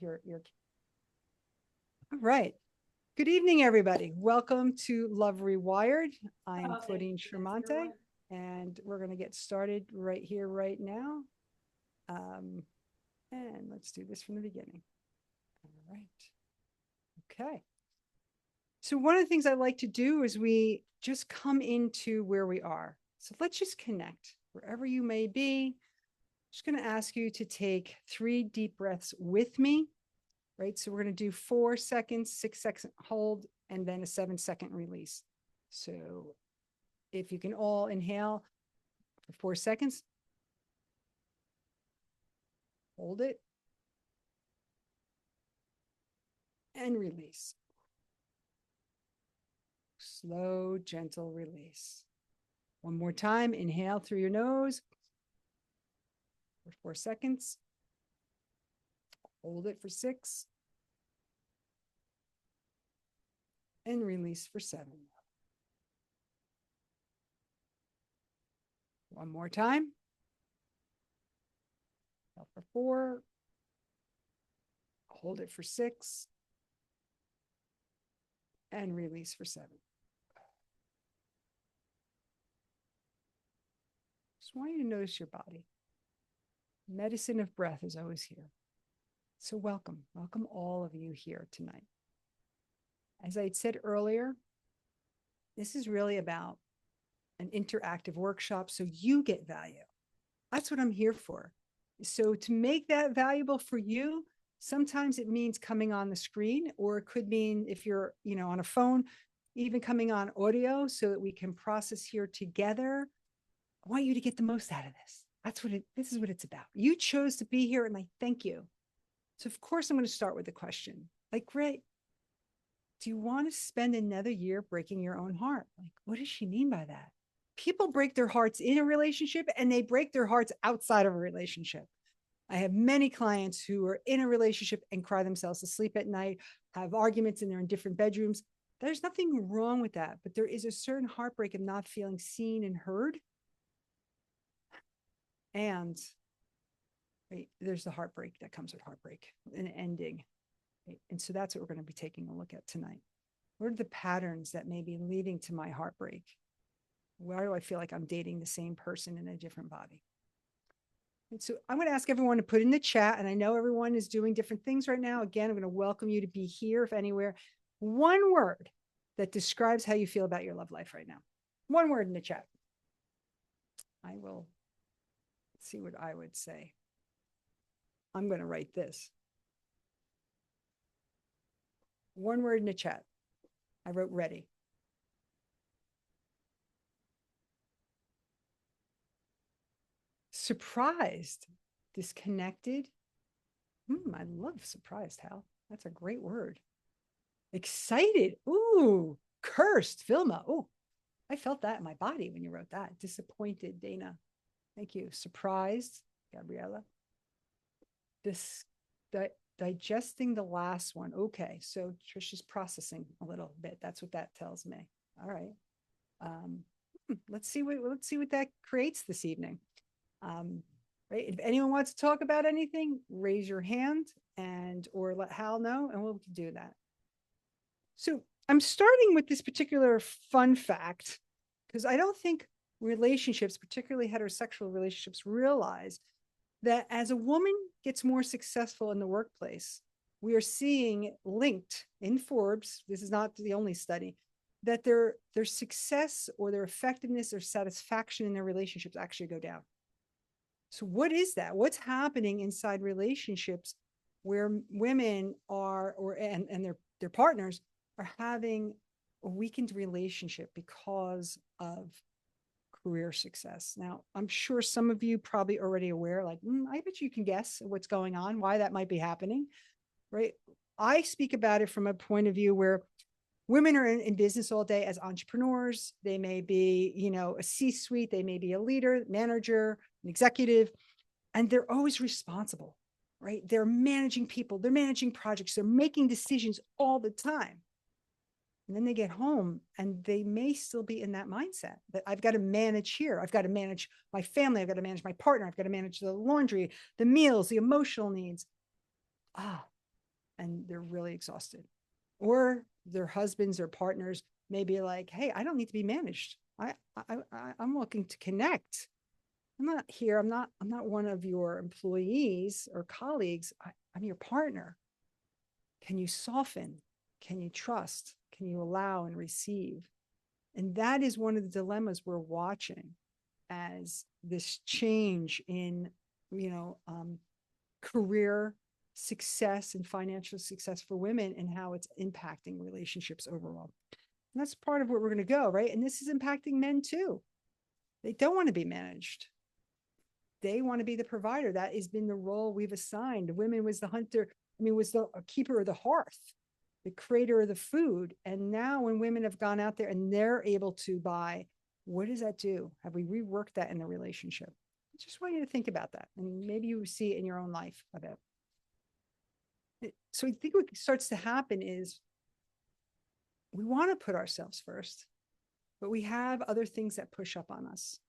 with your. All right. Good evening, everybody. Welcome to Love Rewired. I am Claudine Chiarmonte, and we're going to get started right here, right now. And let's do this from the beginning. All right. Okay. So one of the things I like to do is we just come into where we are. So let's just connect wherever you may be. I'm just going to ask you to take 3 deep breaths with me. Right? So we're going to do 4 seconds, 6 seconds hold, and then a 7-second release. So if you can all inhale for 4 seconds, hold it, and release. Slow, gentle release. One more time, inhale through your nose for 4 seconds. Hold it for 6. And release for 7. One more time. Inhale for 4. Hold it for 6. And release for 7. Just want you to notice your body. Medicine of breath is always here. So welcome all of you here tonight. As I had said earlier, this is really about an interactive workshop so you get value. That's what I'm here for. So to make that valuable for you, sometimes it means coming on the screen, or it could mean if you're, on a phone, even coming on audio so that we can process here together. I want you to get the most out of this. This is what it's about. You chose to be here, and I thank you. So of course, I'm going to start with the question, like, great. Do you want to spend another year breaking your own heart? Like, what does she mean by that? People break their hearts in a relationship, and they break their hearts outside of a relationship. I have many clients who are in a relationship and cry themselves to sleep at night, have arguments, and they're in different bedrooms. There's nothing wrong with that, but there is a certain heartbreak of not feeling seen and heard. And right, there's the heartbreak that comes with heartbreak, an ending. Right? And so that's what we're going to be taking a look at tonight. What are the patterns that may be leading to my heartbreak? Why do I feel like I'm dating the same person in a different body? And so I'm going to ask everyone to put in the chat, and I know everyone is doing different things right now. Again, I'm going to welcome you to be here, if anywhere. One word that describes how you feel about your love life right now. One word in the chat. I will see what I would say. I'm going to write this. One word in the chat. I wrote ready. Surprised, disconnected. I love surprised, Hal. That's a great word. Excited. Ooh, cursed, Vilma. Oh, I felt that in my body when you wrote that. Disappointed, Dana. Thank you. Surprised, Gabriella. Digesting the last one. Okay, so Trish is processing a little bit. That's what that tells me. All right. Let's see what that creates this evening. Right. If anyone wants to talk about anything, raise your hand or let Hal know, and we'll do that. So I'm starting with this particular fun fact because I don't think relationships, particularly heterosexual relationships, realize that as a woman gets more successful in the workplace, we are seeing linked in Forbes, this is not the only study, that their success or their effectiveness or satisfaction in their relationships actually go down. So what is that? What's happening inside relationships where women are, and their partners are having a weakened relationship because of career success? Now, I'm sure some of you probably already aware, like, I bet you can guess what's going on, why that might be happening, right? I speak about it from a point of view where women are in business all day as entrepreneurs. They may be, a C-suite, they may be a leader, manager, an executive, and they're always responsible, right? They're managing people, they're managing projects, they're making decisions all the time. And then they get home and they may still be in that mindset that I've got to manage here. I've got to manage my family. I've got to manage my partner. I've got to manage the laundry, the meals, the emotional needs. and they're really exhausted. Or their husbands or partners may be like, hey, I don't need to be managed. I'm looking to connect. I'm not here. I'm not one of your employees or colleagues. I'm your partner. Can you soften? Can you trust? Can you allow and receive? And that is one of the dilemmas we're watching as this change in, you know, career success and financial success for women and how it's impacting relationships overall. And that's part of where we're going to go, right? And this is impacting men too. They don't want to be managed. They want to be the provider. That has been the role we've assigned. Women was the hunter, was the keeper of the hearth, the creator of the food. And now when women have gone out there and they're able to buy, what does that do? Have we reworked that in the relationship? I just want you to think about that. And maybe you see it in your own life a bit. So I think what starts to happen is we want to put ourselves first, but we have other things that push up on us,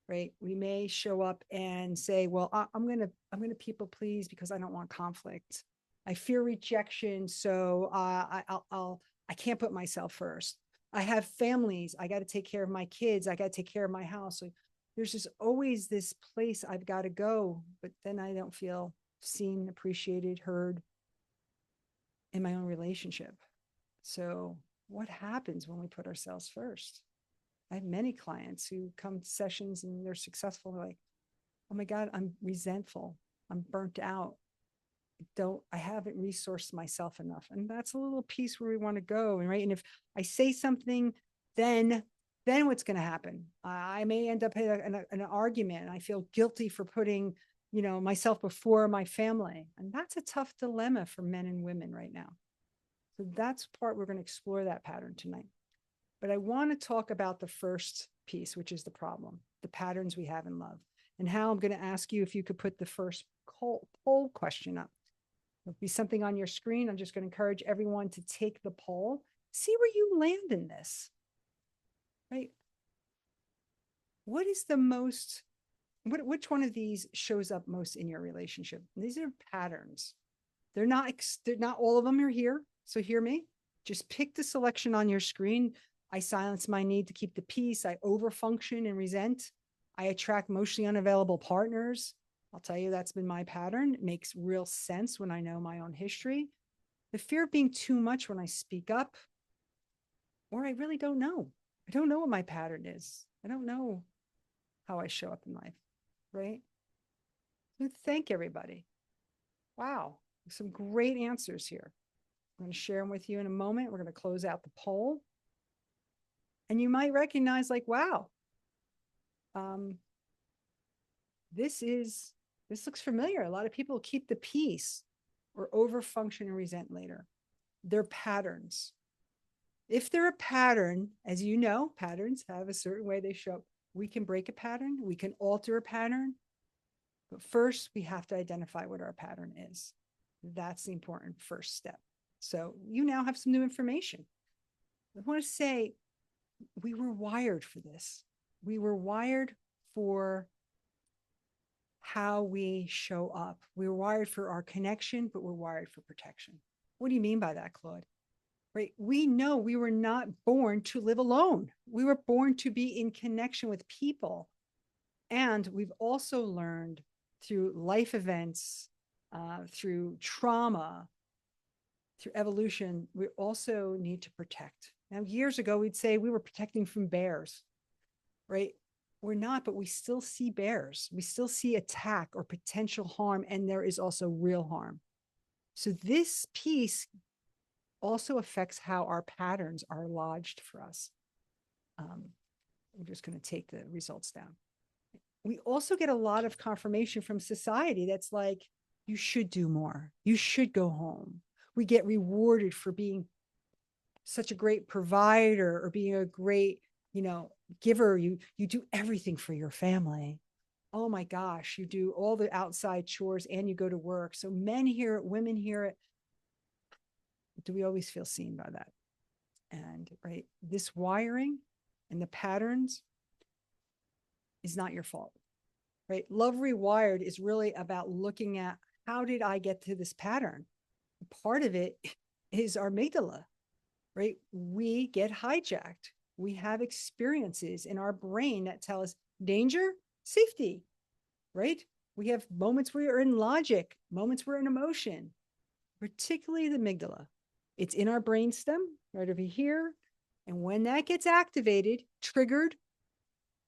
right? We may show up and say, well, I'm going to people please because I don't want conflict. I fear rejection. So I can't put myself first. I have families. I got to take care of my kids. I got to take care of my house. So there's just always this place I've got to go, but then I don't feel seen, appreciated, heard in my own relationship. So what happens when we put ourselves first? I have many clients who come to sessions and they're successful. They're like, oh my God, I'm resentful. I'm burnt out. I haven't resourced myself enough. And that's a little piece where we want to go. And right. And if I say something, then what's going to happen? I may end up in an argument and I feel guilty for putting, myself before my family. And that's a tough dilemma for men and women right now. So that's part we're going to explore that pattern tonight. But I want to talk about the first piece, which is the problem, the patterns we have in love, and how I'm going to ask you if you could put the first poll question up. There'll be something on your screen. I'm just going to encourage everyone to take the poll, see where you land in this, right? What is the most, which one of these shows up most in your relationship? And these are patterns. They're not all of them are here. So hear me. Just pick the selection on your screen. I silence my need to keep the peace. I overfunction and resent. I attract emotionally unavailable partners. I'll tell you, that's been my pattern. It makes real sense when I know my own history. The fear of being too much when I speak up, or I really don't know. I don't know what my pattern is. I don't know how I show up in life, right? So thank everybody. Wow, some great answers here. I'm going to share them with you in a moment. We're going to close out the poll. And you might recognize like, wow, this looks familiar. A lot of people keep the peace or overfunction and resent later. They're patterns. If they're a pattern, as you know, patterns have a certain way they show up. We can break a pattern. We can alter a pattern. But first, we have to identify what our pattern is. That's the important first step. So you now have some new information. I want to say we were wired for this. We were wired for how we show up. We were wired for our connection, but we're wired for protection. What do you mean by that, Claude? Right? We know we were not born to live alone. We were born to be in connection with people. And we've also learned through life events, through trauma, through evolution, we also need to protect. Now, years ago, we'd say we were protecting from bears, right? We're not, but we still see bears. We still see attack or potential harm, and there is also real harm. So this piece also affects how our patterns are lodged for us. We're just going to take the results down. We also get a lot of confirmation from society that's like, you should do more. You should go home. We get rewarded for being such a great provider or being a great, giver. You do everything for your family. Oh my gosh, you do all the outside chores and you go to work. So men hear it, women hear it. Do we always feel seen by that? And right, this wiring and the patterns is not your fault, right? Love Rewired is really about looking at how did I get to this pattern? Part of it is our amygdala, right? We get hijacked. We have experiences in our brain that tell us danger, safety, right? We have moments where we're in logic, moments where we're in emotion, particularly the amygdala. It's in our brainstem, right over here. And when that gets activated, triggered,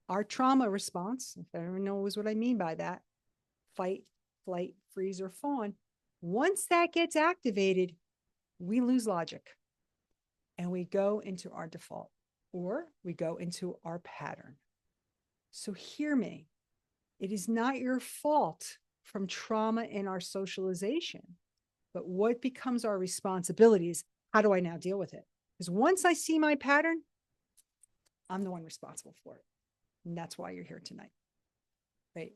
our trauma response, if everyone knows what I mean by that, fight, flight, freeze, or fawn, once that gets activated, we lose logic and we go into our default or we go into our pattern. So hear me. It is not your fault from trauma in our socialization, but what becomes our responsibility is how do I now deal with it? Because once I see my pattern, I'm the one responsible for it. And that's why you're here tonight, right?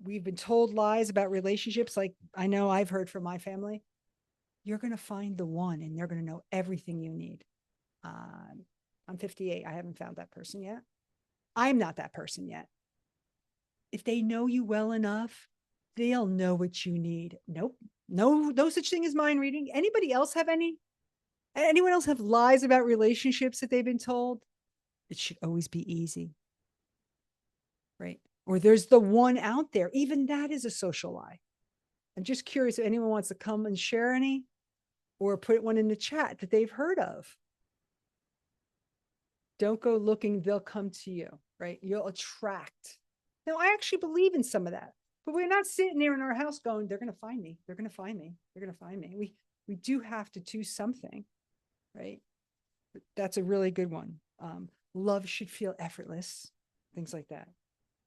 We've been told lies about relationships. Like I know I've heard from my family, you're going to find the one and they're going to know everything you need. I'm 58. I haven't found that person yet. I'm not that person yet. If they know you well enough, they'll know what you need. Nope. No such thing as mind reading. Anybody else have anyone else have lies about relationships that they've been told? It should always be easy. Right? Or there's the one out there. Even that is a social lie. I'm just curious if anyone wants to come and share any or put one in the chat that they've heard of. Don't go looking, they'll come to you, right? You'll attract. Now, I actually believe in some of that, but we're not sitting there in our house going, they're going to find me. They're going to find me. They're going to find me. We do have to do something, right? That's a really good one. Love should feel effortless, things like that.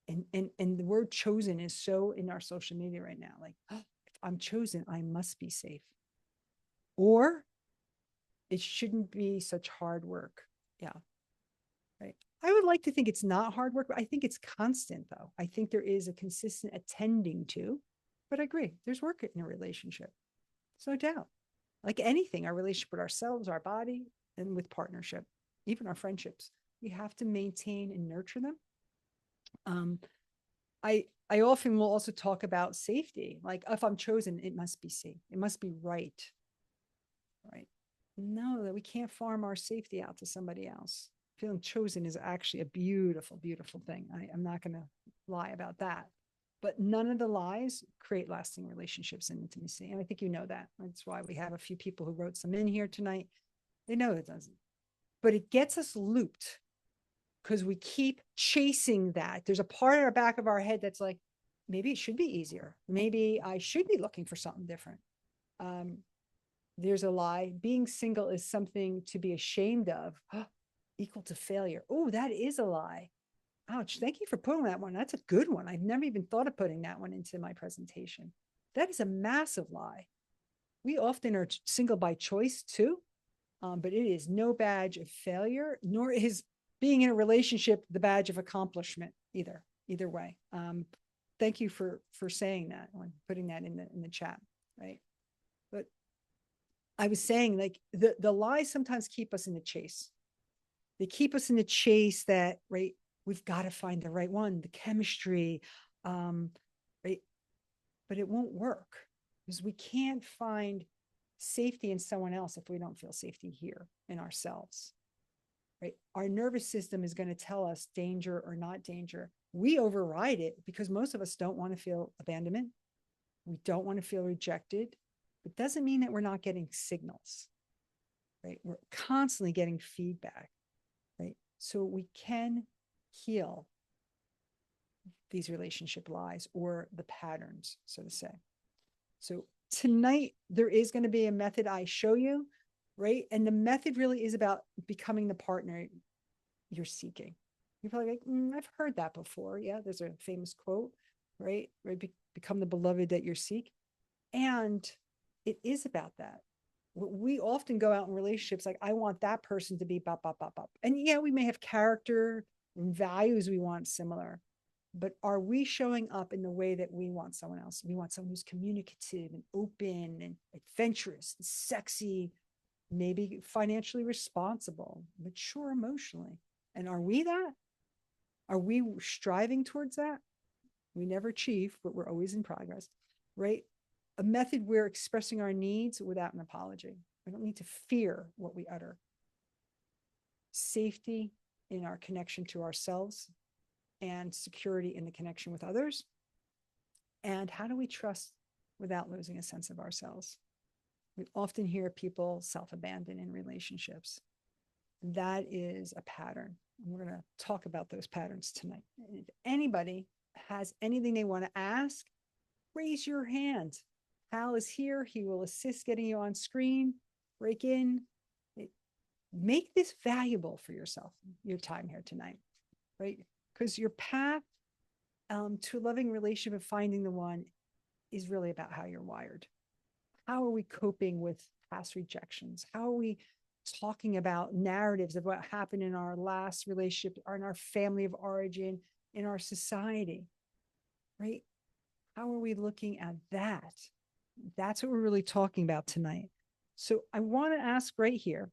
And the word chosen is so in our social media right now. Like, oh, if I'm chosen, I must be safe. Or it shouldn't be such hard work. Yeah. Right. I would like to think it's not hard work, but I think it's constant, though. I think there is a consistent attending to, but I agree, there's work in a relationship. There's no doubt. Like anything, our relationship with ourselves, our body, and with partnership, even our friendships, we have to maintain and nurture them. I often will also talk about safety. Like if I'm chosen, it must be safe. It must be right. Right. No, that we can't farm our safety out to somebody else. Feeling chosen is actually a beautiful, beautiful thing. I'm not going to lie about that. But none of the lies create lasting relationships and intimacy. And I think you know that. That's why we have a few people who wrote some in here tonight. They know it doesn't. But it gets us looped because we keep chasing that. There's a part in our back of our head that's like, maybe it should be easier. Maybe I should be looking for something different. There's a lie. Being single is something to be ashamed of, equal to failure. Oh, that is a lie. Ouch. Thank you for putting that one. That's a good one. I've never even thought of putting that one into my presentation. That is a massive lie. We often are single by choice too, but it is no badge of failure, nor is being in a relationship the badge of accomplishment either way. Thank you for saying that and putting that in the chat, right? But I was saying, like, the lies sometimes keep us in the chase. They keep us in the chase that, right, we've got to find the right one, the chemistry, right? But it won't work because we can't find safety in someone else if we don't feel safety here in ourselves, right? Our nervous system is going to tell us danger or not danger. We override it because most of us don't want to feel abandonment. We don't want to feel rejected. It doesn't mean that we're not getting signals, right? We're constantly getting feedback, right? So we can heal these relationship lies or the patterns, so to say. So tonight, there is going to be a method I show you, right? And the method really is about becoming the partner you're seeking. You're probably like, I've heard that before. Yeah, there's a famous quote, right? Become the beloved that you seek. And it is about that. We often go out in relationships like, I want that person to be bop, bop, bop, bop. And yeah, we may have character and values we want similar, but are we showing up in the way that we want someone else? We want someone who's communicative and open and adventurous and sexy, maybe financially responsible, mature emotionally. And are we that? Are we striving towards that? We never achieve, but we're always in progress, right? a method where expressing our needs without an apology. We don't need to fear what we utter. Safety in our connection to ourselves and security in the connection with others. And how do we trust without losing a sense of ourselves? We often hear people self-abandon in relationships. That is a pattern. And we're going to talk about those patterns tonight. And if anybody has anything they want to ask, raise your hand. Hal is here. He will assist getting you on screen. Break in. Make this valuable for yourself, your time here tonight, right? Because your path to a loving relationship and finding the one is really about how you're wired. How are we coping with past rejections? How are we talking about narratives of what happened in our last relationship, or in our family of origin, in our society, right? How are we looking at that? That's what we're really talking about tonight. So I want to ask right here,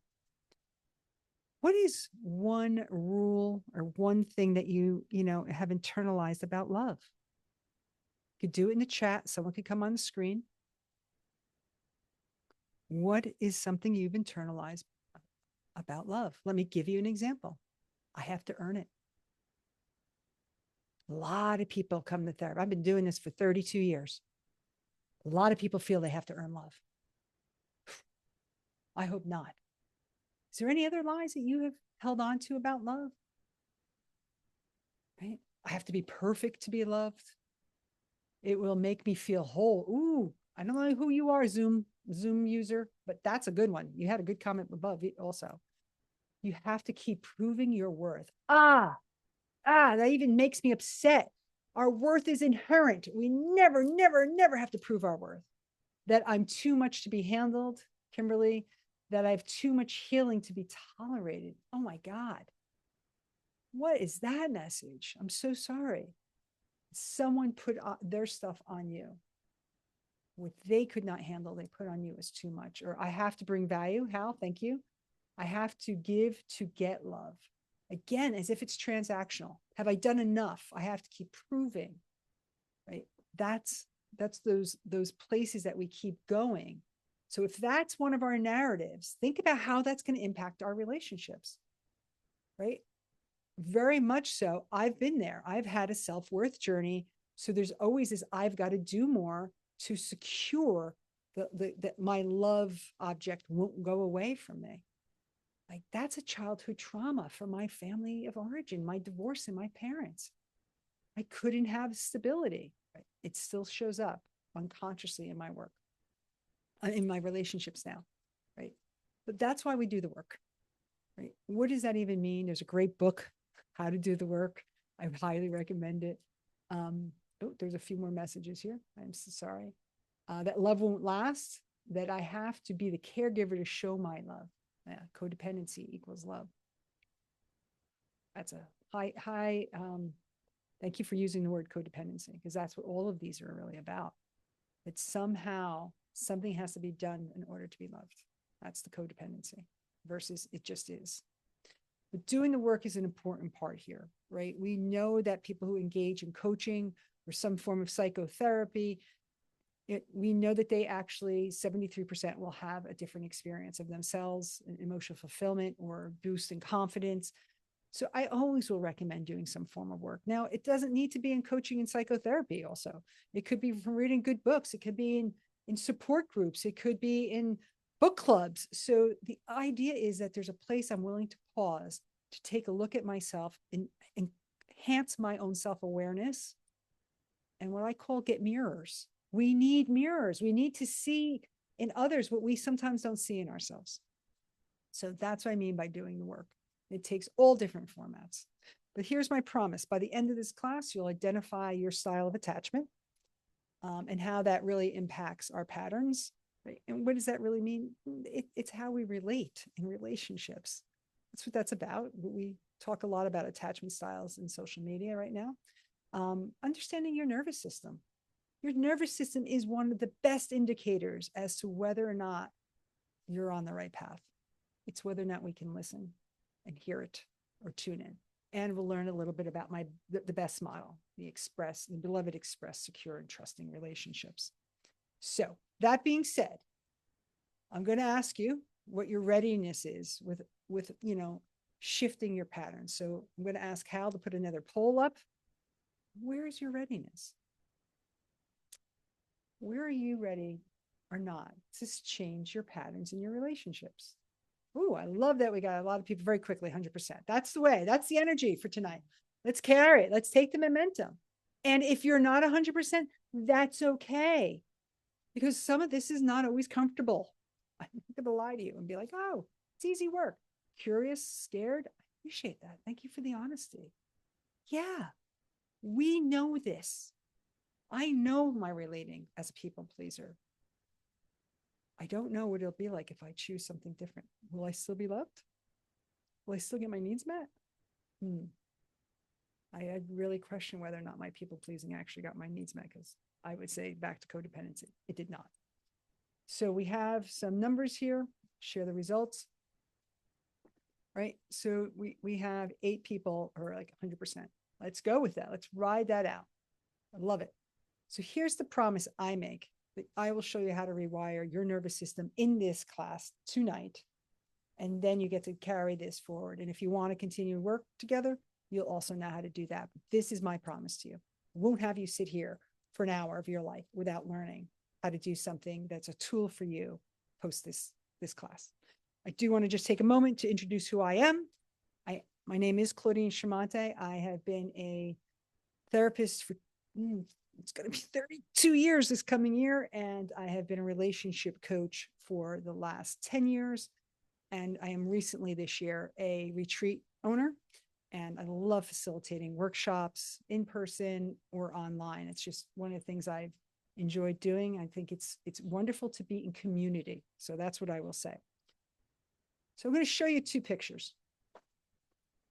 what is one rule or one thing that you have internalized about love? You could do it in the chat. Someone could come on the screen. What is something you've internalized about love? Let me give you an example. I have to earn it. A lot of people come to therapy. I've been doing this for 32 years. A lot of people feel they have to earn love. I hope not. Is there any other lies that you have held on to about love? Right? I have to be perfect to be loved. It will make me feel whole. Ooh, I don't know who you are, Zoom user, but that's a good one. You had a good comment above also. You have to keep proving your worth. That even makes me upset. Our worth is inherent. We never, never, never have to prove our worth. That I'm too much to be handled, Kimberly, that I have too much healing to be tolerated. Oh my God. What is that message? I'm so sorry. Someone put their stuff on you. What they could not handle, they put on you as too much. Or I have to bring value. Hal, thank you. I have to give to get love. Again, as if it's transactional. Have I done enough? I have to keep proving, right? That's those places that we keep going. So if that's one of our narratives, think about how that's going to impact our relationships, right? Very much so. I've been there. I've had a self-worth journey. So there's always this, I've got to do more to secure that my love object won't go away from me. Like that's a childhood trauma for my family of origin, my divorce and my parents. I couldn't have stability. Right? It still shows up unconsciously in my work, in my relationships now, right? But that's why we do the work, right? What does that even mean? There's a great book, How to Do the Work. I highly recommend it. There's a few more messages here. I'm so sorry. That love won't last, that I have to be the caregiver to show my love. Codependency equals love. That's a high, thank you for using the word codependency, because that's what all of these are really about. That somehow something has to be done in order to be loved. That's the codependency versus it just is. But doing the work is an important part here, right? We know that people who engage in coaching or some form of psychotherapy, we know that they actually, 73% will have a different experience of themselves, emotional fulfillment or boost in confidence. So I always will recommend doing some form of work. Now, it doesn't need to be in coaching and psychotherapy also. It could be from reading good books. It could be in support groups. It could be in book clubs. So the idea is that there's a place I'm willing to pause to take a look at myself and enhance my own self-awareness. And what I call get mirrors. We need mirrors. We need to see in others what we sometimes don't see in ourselves. So that's what I mean by doing the work. It takes all different formats. But here's my promise. By the end of this class, you'll identify your style of attachment and how that really impacts our patterns. Right? And what does that really mean? It's how we relate in relationships. That's what that's about. We talk a lot about attachment styles in social media right now. Understanding your nervous system. Your nervous system is one of the best indicators as to whether or not you're on the right path. It's whether or not we can listen and hear it or tune in. And we'll learn a little bit about the best model, the beloved express, secure and trusting relationships. So that being said, I'm going to ask you what your readiness is with, shifting your pattern. So I'm going to ask Hal to put another poll up. Where is your readiness? Where are you ready or not to change your patterns in your relationships? Ooh, I love that we got a lot of people very quickly, 100%. That's the way. That's the energy for tonight. Let's carry it. Let's take the momentum. And if you're not 100%, that's okay. Because some of this is not always comfortable. I'm not going to lie to you and be like, oh, it's easy work. Curious, scared. I appreciate that. Thank you for the honesty. Yeah, we know this. I know my relating as a people pleaser. I don't know what it'll be like if I choose something different. Will I still be loved? Will I still get my needs met? I really question whether or not my people pleasing actually got my needs met, because I would say back to codependency. It did not. So we have some numbers here, share the results, right? So we have 8 people who are like 100%. Let's go with that. Let's ride that out. I love it. So here's the promise I make. I will show you how to rewire your nervous system in this class tonight. And then you get to carry this forward. And if you want to continue to work together, you'll also know how to do that. But this is my promise to you. I won't have you sit here for an hour of your life without learning how to do something that's a tool for you post this class. I do want to just take a moment to introduce who I am. My name is Claudine Chiarmonte. I have been a therapist for it's going to be 32 years this coming year. And I have been a relationship coach for the last 10 years. And I am recently this year a retreat owner. And I love facilitating workshops in person or online. It's just one of the things I've enjoyed doing. I think it's wonderful to be in community. So that's what I will say. So I'm going to show you 2 pictures.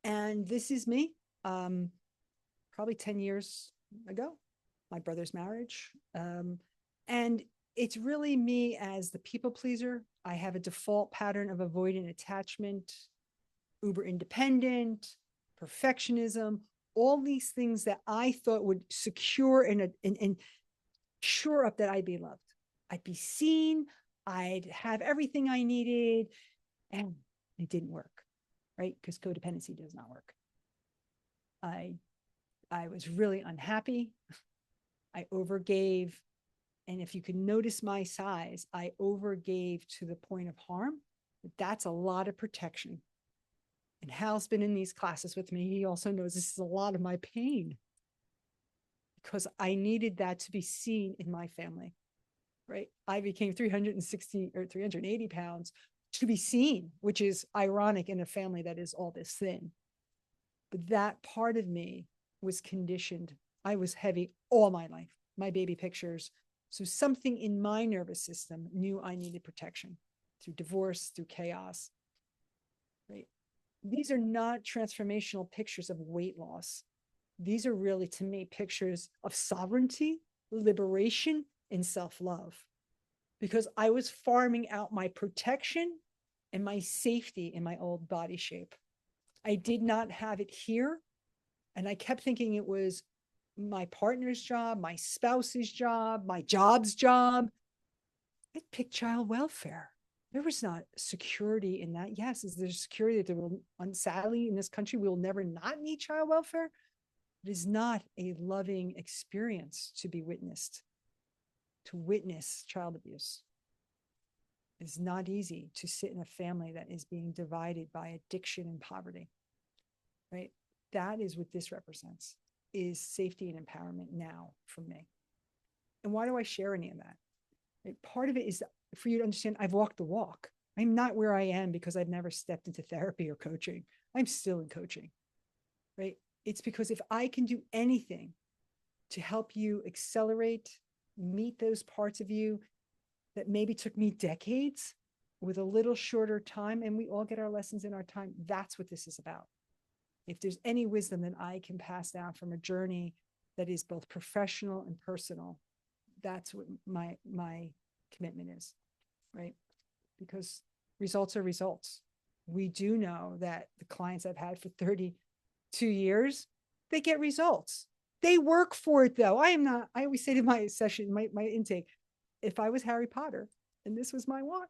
And this is me, probably 10 years ago, my brother's marriage. And it's really me as the people pleaser. I have a default pattern of avoidant attachment, uber independent, perfectionism, all these things that I thought would secure and shore up that I'd be loved. I'd be seen. I'd have everything I needed. And it didn't work, right? Because codependency does not work. I was really unhappy. I overgave. And if you can notice my size, I overgave to the point of harm. That's a lot of protection. And Hal's been in these classes with me. He also knows this is a lot of my pain, because I needed that to be seen in my family, right? I became 360 or 380 pounds to be seen, which is ironic in a family that is all this thin. But that part of me was conditioned. I was heavy all my life, my baby pictures. So something in my nervous system knew I needed protection through divorce, through chaos, right? These are not transformational pictures of weight loss. These are really, to me, pictures of sovereignty, liberation, and self-love. Because I was farming out my protection and my safety in my old body shape. I did not have it here. And I kept thinking it was my partner's job, my spouse's job, my job's job. I picked child welfare. There was not security in that. Yes, is there security that there will, sadly, in this country, we will never not need child welfare? It is not a loving experience to be witnessed, to witness child abuse. It's not easy to sit in a family that is being divided by addiction and poverty, right? That is what this represents, is safety and empowerment now for me. And why do I share any of that? Right? Part of it is for you to understand I've walked the walk. I'm not where I am because I've never stepped into therapy or coaching. I'm still in coaching, right? It's because if I can do anything to help you accelerate, meet those parts of you that maybe took me decades with a little shorter time, and we all get our lessons in our time, that's what this is about. If there's any wisdom that I can pass down from a journey that is both professional and personal, that's what my commitment is, right? Because results are results. We do know that the clients I've had for 32 years, they get results. They work for it though. I always say to my session, my intake, if I was Harry Potter and this was my wand,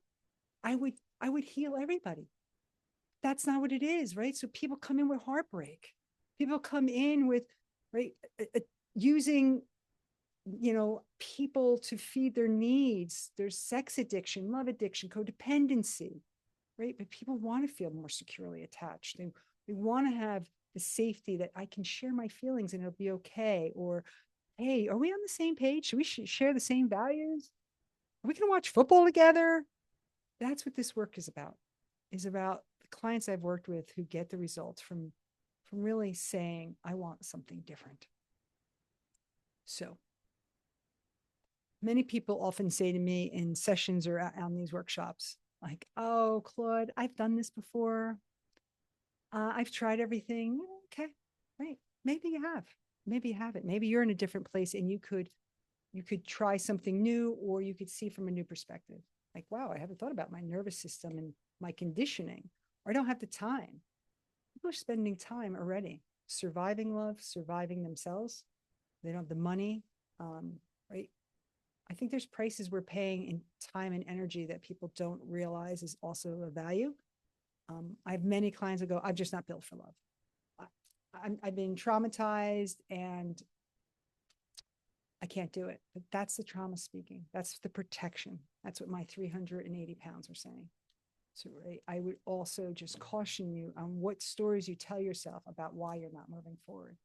I would heal everybody. That's not what it is, right? So people come in with heartbreak. People come in with, right, using, people to feed their needs. There's sex addiction, love addiction, codependency, right? But people want to feel more securely attached. They want to have the safety that I can share my feelings and it'll be okay. Or, hey, are we on the same page? Should we share the same values? Are we going to watch football together? That's what this work is about the clients I've worked with who get the results from really saying, I want something different. So many people often say to me in sessions or on these workshops, like, oh, Claude, I've done this before. I've tried everything. Okay, right. Maybe you have. Maybe you haven't. Maybe you're in a different place and you could try something new, or you could see from a new perspective. Like, wow, I haven't thought about my nervous system and my conditioning, or I don't have the time. People are spending time already surviving love, surviving themselves. They don't have the money, right? I think there's prices we're paying in time and energy that people don't realize is also a value. I have many clients that go, I'm just not built for love. I've been traumatized and I can't do it. But that's the trauma speaking. That's the protection. That's what my 380 pounds are saying. So I would also just caution you on what stories you tell yourself about why you're not moving forward.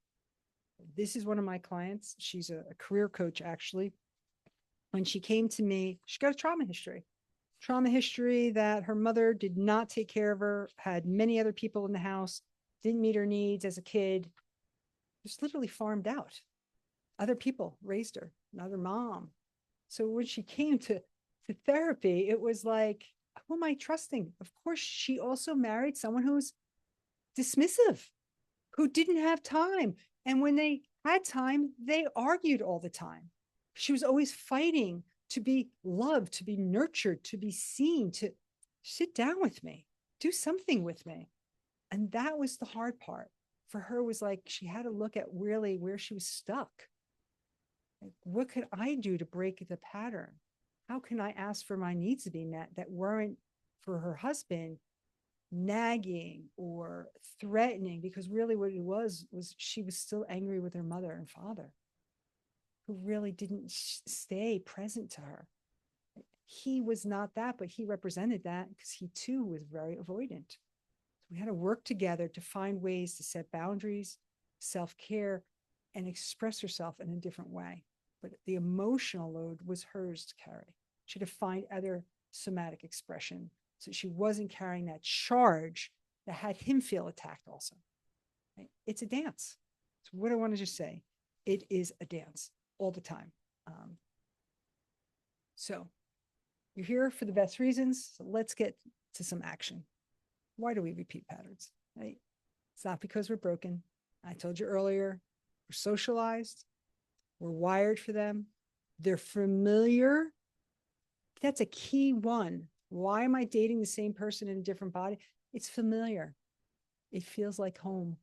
This is one of my clients. She's a career coach, actually. When she came to me, she got a trauma history that her mother did not take care of her, had many other people in the house, didn't meet her needs as a kid, just literally farmed out. Other people raised her, another mom. So when she came to therapy, it was like, who am I trusting? Of course, she also married someone who's dismissive, who didn't have time. And when they had time, they argued all the time. She was always fighting to be loved, to be nurtured, to be seen, to sit down with me, do something with me. And that was the hard part for her, was like, she had to look at really where she was stuck. Like, what could I do to break the pattern? How can I ask for my needs to be met that weren't for her husband nagging or threatening? Because really what it was she was still angry with her mother and father, who really didn't stay present to her. He was not that, but he represented that because he too was very avoidant. So we had to work together to find ways to set boundaries, self-care, and express herself in a different way. But the emotional load was hers to carry. She had to find other somatic expression so she wasn't carrying that charge that had him feel attacked also. Right? It's a dance. So what I want to just say, it is a dance all the time. So you're here for the best reasons. So let's get to some action. Why do we repeat patterns? Right? It's not because we're broken. I told you earlier, we're socialized. We're wired for them. They're familiar. That's a key one. Why am I dating the same person in a different body? It's familiar. It feels like home.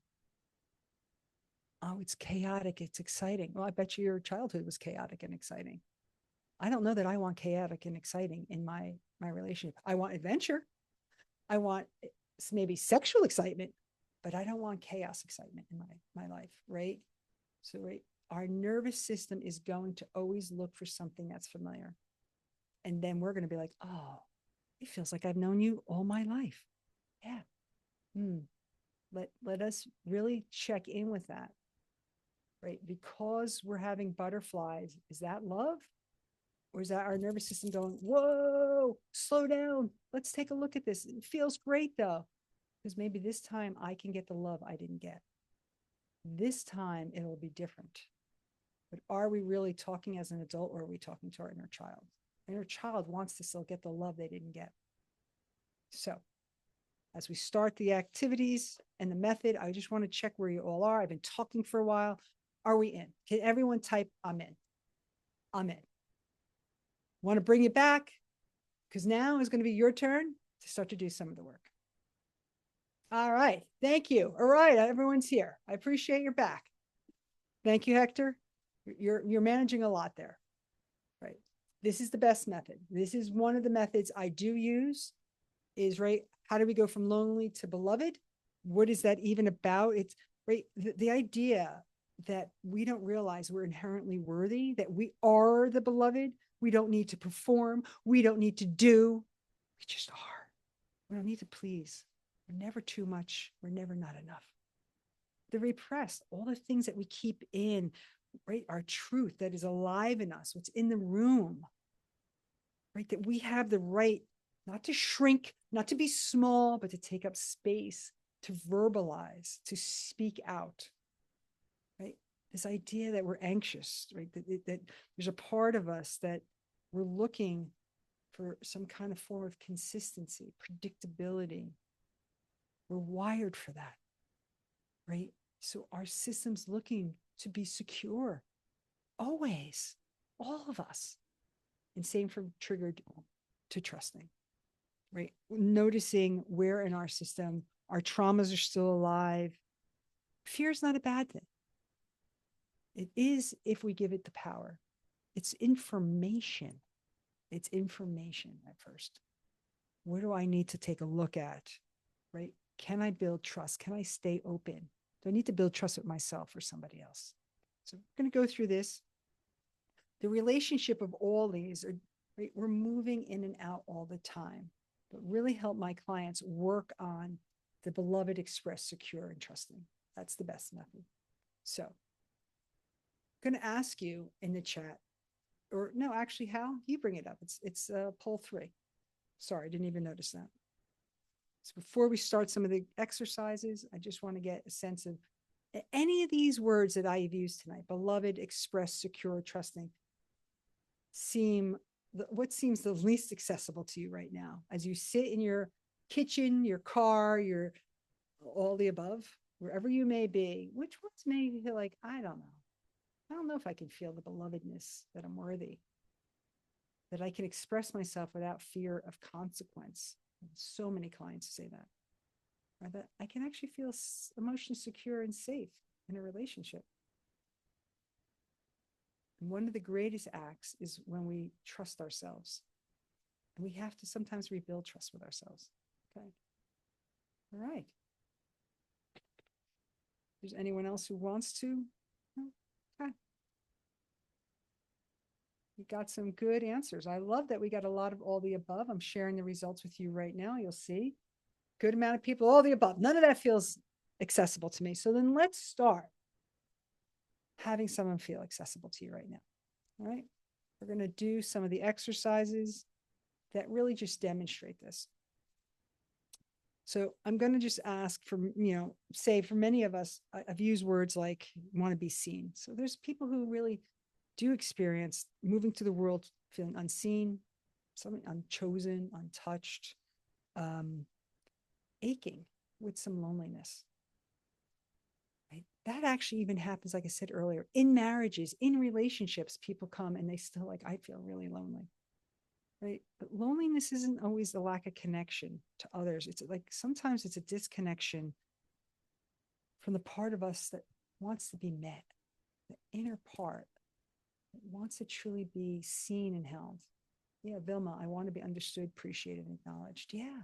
Oh, it's chaotic. It's exciting. Well, I bet you your childhood was chaotic and exciting. I don't know that I want chaotic and exciting in my relationship. I want adventure. I want maybe sexual excitement, but I don't want chaos excitement in my life, right? So, right, our nervous system is going to always look for something that's familiar. And then we're going to be like, oh, it feels like I've known you all my life. Yeah. Let us really check in with that, right? Because we're having butterflies, is that love? Or is that our nervous system going, whoa, slow down. Let's take a look at this. It feels great though, because maybe this time I can get the love I didn't get. This time it'll be different. But are we really talking as an adult, or are we talking to our inner child? Our inner child wants to still get the love they didn't get. So as we start the activities and the method, I just want to check where you all are. I've been talking for a while. Are we in? Can everyone type, I'm in? I'm in. Want to bring it back? Because now is going to be your turn to start to do some of the work. All right. Thank you. All right. Everyone's here. I appreciate your back. Thank you, Hector. You're managing a lot there. Right. This is the best method. This is one of the methods I do use is, right, how do we go from lonely to beloved? What is that even about? It's right. The idea that we don't realize we're inherently worthy, that we are the beloved. We don't need to perform. We don't need to do. We just are. We don't need to please. We're never too much. We're never not enough. The repressed, all the things that we keep in, right? Our truth that is alive in us, what's in the room, right? That we have the right not to shrink, not to be small, but to take up space, to verbalize, to speak out, right? This idea that we're anxious, right? That there's a part of us that we're looking for some kind of form of consistency, predictability. We're wired for that, right? So our system's looking to be secure, always, all of us. And same from triggered to trusting, right? Noticing where in our system our traumas are still alive. Fear is not a bad thing. It is if we give it the power. It's information. It's information at first. Where do I need to take a look at, right? Can I build trust? Can I stay open? Do I need to build trust with myself or somebody else? So we're going to go through this. The relationship of all these are, right, we're moving in and out all the time, but really help my clients work on the beloved, express, secure, and trusting. That's the best method. So I'm going to ask you in the chat, or no, actually, Hal, you bring it up. It's poll 3. Sorry, I didn't even notice that. So before we start some of the exercises, I just want to get a sense of any of these words that I've used tonight, beloved, express, secure, trusting, what seems the least accessible to you right now as you sit in your kitchen, your car, your all the above, wherever you may be? Which ones may you feel like, I don't know if I can feel the belovedness, that I'm worthy, that I can express myself without fear of consequence? So many clients say that, or that I can actually feel emotionally secure and safe in a relationship. And one of the greatest acts is when we trust ourselves. And we have to sometimes rebuild trust with ourselves. Okay. All right. There's anyone else who wants to? Okay. We got some good answers. I love that we got a lot of all the above. I'm sharing the results with you right now. You'll see good amount of people, all the above. None of that feels accessible to me. So then let's start having someone feel accessible to you right now. All right. We're going to do some of the exercises that really just demonstrate this. So I'm going to just ask for, say for many of us, I've used words like want to be seen. So there's people who really do experience moving to the world feeling unseen, something unchosen, untouched, aching with some loneliness. Right? That actually even happens, like I said earlier, in marriages, in relationships, people come and they still like, I feel really lonely. Right? But loneliness isn't always a lack of connection to others. It's like sometimes it's a disconnection from the part of us that wants to be met, the inner part that wants to truly be seen and held. Yeah, Vilma, I want to be understood, appreciated, and acknowledged. Yeah.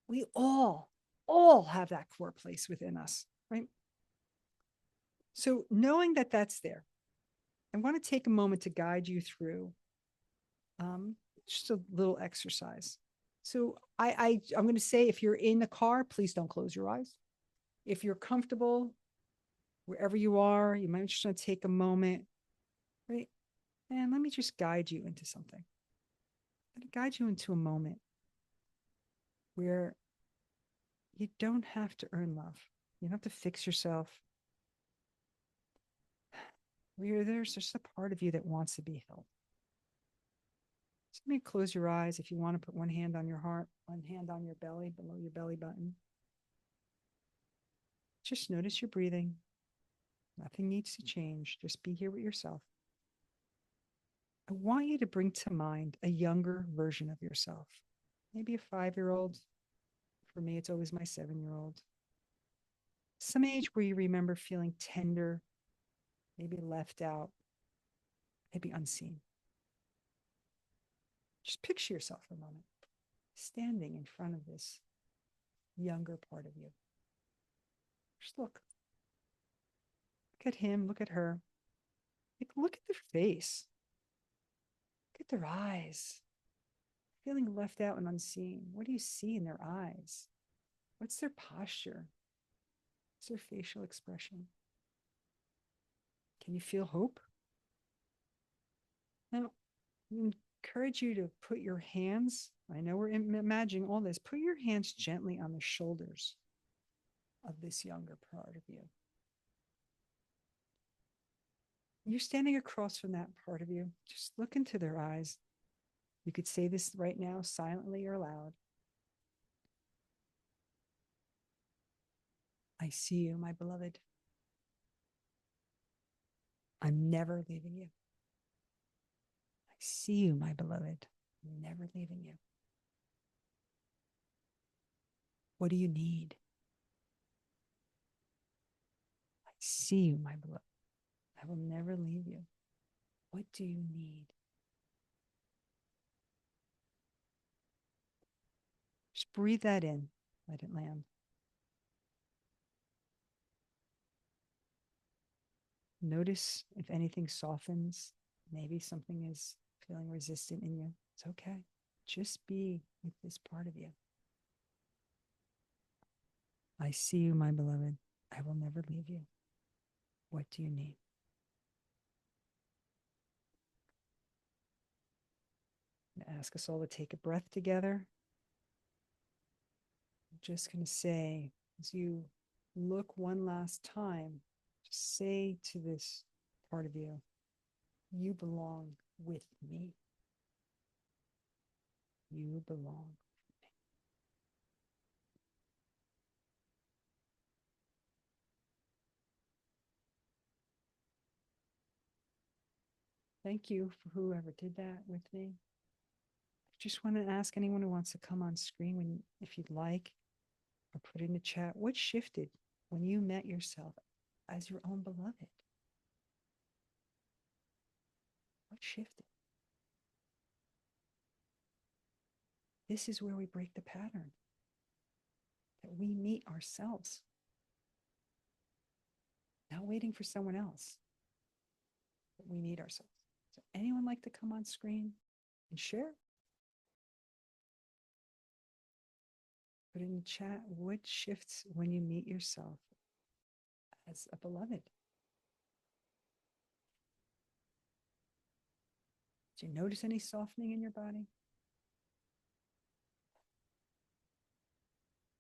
We all have that core place within us, right? So knowing that that's there, I want to take a moment to guide you through just a little exercise. So I'm going to say, if you're in the car, please don't close your eyes. If you're comfortable, wherever you are, you might just want to take a moment, right? And let me just guide you into something. I'm going to guide you into a moment where you don't have to earn love. You don't have to fix yourself. Where there's just a part of you that wants to be held. So maybe close your eyes. If you want to put one hand on your heart, one hand on your belly, below your belly button. Just notice your breathing. Nothing needs to change. Just be here with yourself. I want you to bring to mind a younger version of yourself. Maybe a 5-year-old. For me, it's always my 7-year-old. Some age where you remember feeling tender, maybe left out, maybe unseen. Just picture yourself for a moment, standing in front of this younger part of you. Just look. Look at him, look at her. Look at their face. Look at their eyes. Feeling left out and unseen. What do you see in their eyes? What's their posture? What's their facial expression? Can you feel hope? Now, I encourage you to put your hands, I know we're imagining all this, put your hands gently on the shoulders of this younger part of you. You're standing across from that part of you. Just look into their eyes. You could say this right now, silently or loud. I see you, my beloved. I'm never leaving you. I see you, my beloved. I'm never leaving you. What do you need? I see you, my beloved. I will never leave you. What do you need? Just breathe that in. Let it land. Notice if anything softens. Maybe something is feeling resistant in you. It's okay. Just be with this part of you. I see you, my beloved. I will never leave you. What do you need? I'm going to ask us all to take a breath together. I'm just going to say, as you look one last time, just say to this part of you, you belong with me. You belong. Thank you for whoever did that with me. I just want to ask anyone who wants to come on screen, if you'd like, or put in the chat, what shifted when you met yourself as your own beloved? What shifted? This is where we break the pattern, that we meet ourselves, not waiting for someone else, but we meet ourselves. So anyone like to come on screen and share? Put in the chat, what shifts when you meet yourself as a beloved? Do you notice any softening in your body?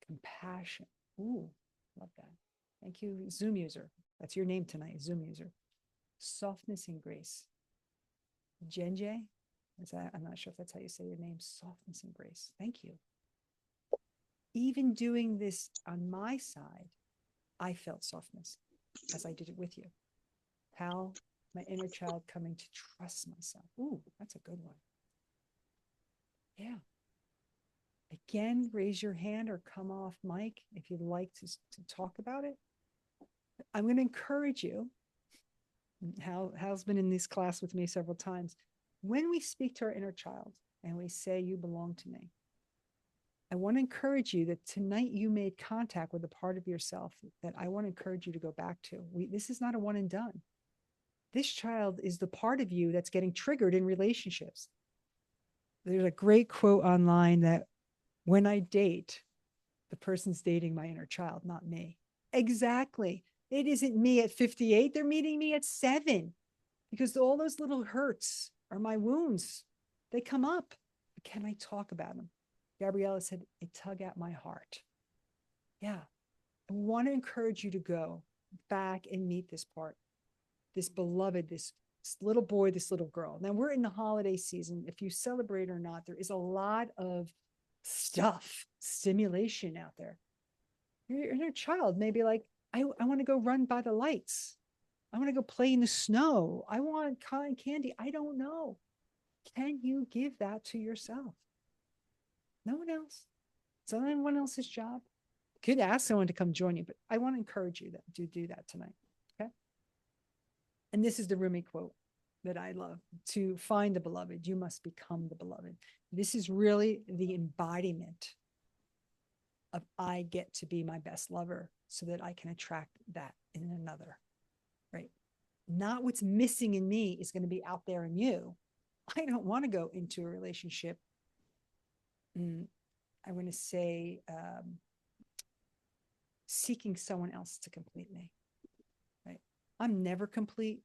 Compassion. Ooh, love that. Thank you, Zoom user. That's your name tonight, Zoom user. Softness and grace. Jenjay, is that? I'm not sure if that's how you say your name. Softness and grace. Thank you. Even doing this on my side, I felt softness as I did it with you. How my inner child coming to trust myself. Ooh, that's a good one. Yeah. Again, raise your hand or come off mic if you'd like to talk about it. I'm going to encourage you. Hal's been in this class with me several times. When we speak to our inner child and we say, you belong to me, I want to encourage you that tonight you made contact with a part of yourself that I want to encourage you to go back to. This is not a one and done. This child is the part of you that's getting triggered in relationships. There's a great quote online that when I date, the person's dating my inner child, not me. Exactly. It isn't me at 58. They're meeting me at 7 because all those little hurts are my wounds. They come up. But can I talk about them? Gabriella said, it tug at my heart. Yeah. I want to encourage you to go back and meet this part, this beloved, this little boy, this little girl. Now we're in the holiday season. If you celebrate or not, there is a lot of stuff, stimulation out there. Your inner child may be like, I want to go run by the lights. I want to go play in the snow. I want cotton candy. I don't know. Can you give that to yourself? No one else. It's not anyone else's job. You could ask someone to come join you, but I want to encourage you to do that tonight. Okay. And this is the Rumi quote. that I love. To find the beloved, you must become the beloved. This is really the embodiment of I get to be my best lover so that I can attract that in another, right? Not what's missing in me is going to be out there in you. I don't want to go into a relationship. I want to say, seeking someone else to complete me, right? I'm never complete,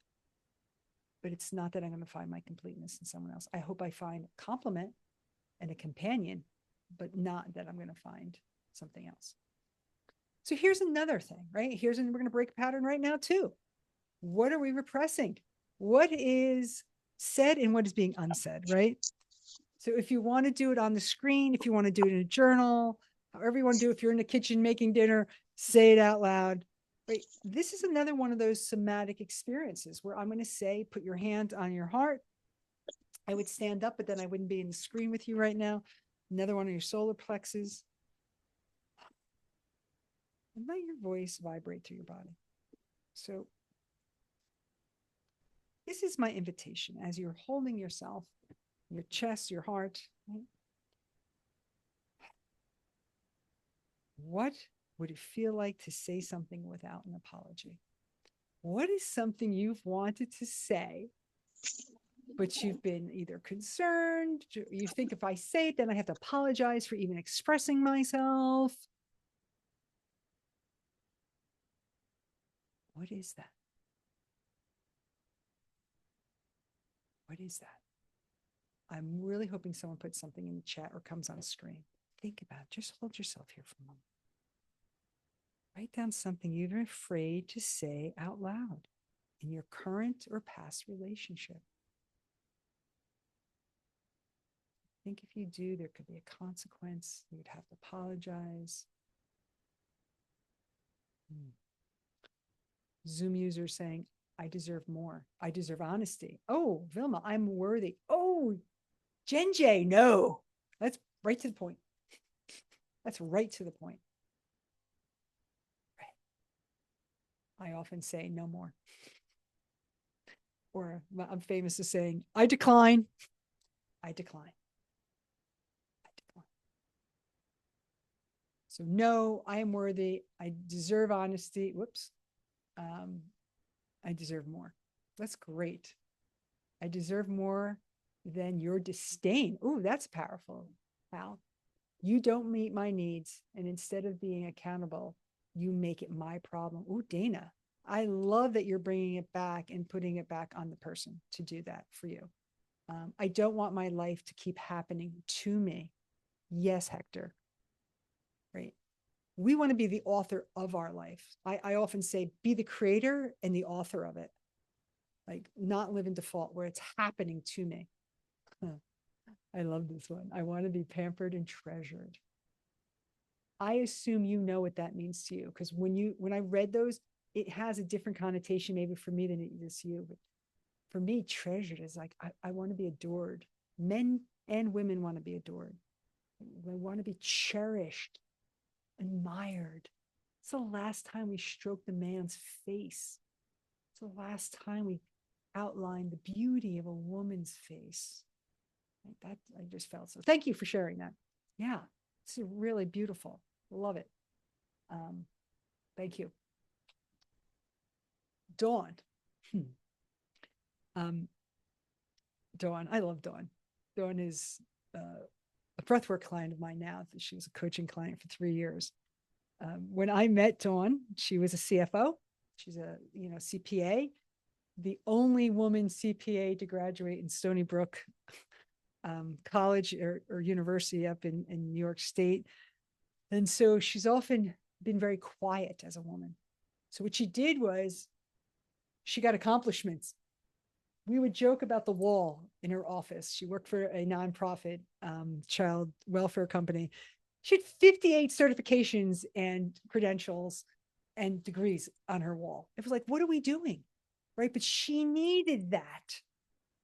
but it's not that I'm going to find my completeness in someone else. I hope I find a complement and a companion, but not that I'm going to find something else. So here's another thing, right? We're going to break a pattern right now too. What are we repressing? What is said and what is being unsaid, right? So if you want to do it on the screen, if you want to do it in a journal, however you want to do it, if you're in the kitchen making dinner, say it out loud. Right? This is another one of those somatic experiences where I'm going to say, put your hand on your heart. I would stand up, but then I wouldn't be in the screen with you right now. Another one of your solar plexus. And let your voice vibrate through your body. So this is my invitation as you're holding yourself, your chest, your heart. Right? What would it feel like to say something without an apology? What is something you've wanted to say, but you've been either concerned, you think if I say it, then I have to apologize for even expressing myself? What is that? What is that? I'm really hoping someone puts something in the chat or comes on a screen. Think about it. Just hold yourself here for a moment. Write down something you're afraid to say out loud in your current or past relationship. I think if you do, there could be a consequence. You would have to apologize. Zoom user saying, I deserve more. I deserve honesty. Oh, Vilma, I'm worthy. Oh, Jen J, no. That's right to the point. That's right to the point. Right. I often say no more. Or I'm famous as saying, I decline. I decline. I decline. So no, I am worthy. I deserve honesty. Whoops. I deserve more. That's great. I deserve more than your disdain. Ooh, that's powerful, Al. You don't meet my needs, and instead of being accountable, you make it my problem. Ooh, Dana, I love that you're bringing it back and putting it back on the person to do that for you. I don't want my life to keep happening to me. Yes, Hector. Right. We want to be the author of our life. I often say, be the creator and the author of it. Like, not live in default where it's happening to me. I love this one. I want to be pampered and treasured. I assume you know what that means to you, because when I read those, it has a different connotation maybe for me than it is you. But for me, treasured is like, I want to be adored. Men and women want to be adored. They want to be cherished, admired. It's the last time we stroked a man's face. It's the last time we outlined the beauty of a woman's face. That I just felt so. Thank you for sharing that. Yeah, it's really beautiful. Love it. Thank you. Dawn. Dawn, I love Dawn. Dawn is a breathwork client of mine now. She was a coaching client for 3 years. When I met Dawn, she was a CFO. She's a CPA, the only woman CPA to graduate in Stony Brook College or university up in New York State. And so she's often been very quiet as a woman. So what she did was she got accomplishments. We would joke about the wall in her office. She worked for a nonprofit child welfare company. She had 58 certifications and credentials and degrees on her wall. It was like, what are we doing? Right. But she needed that.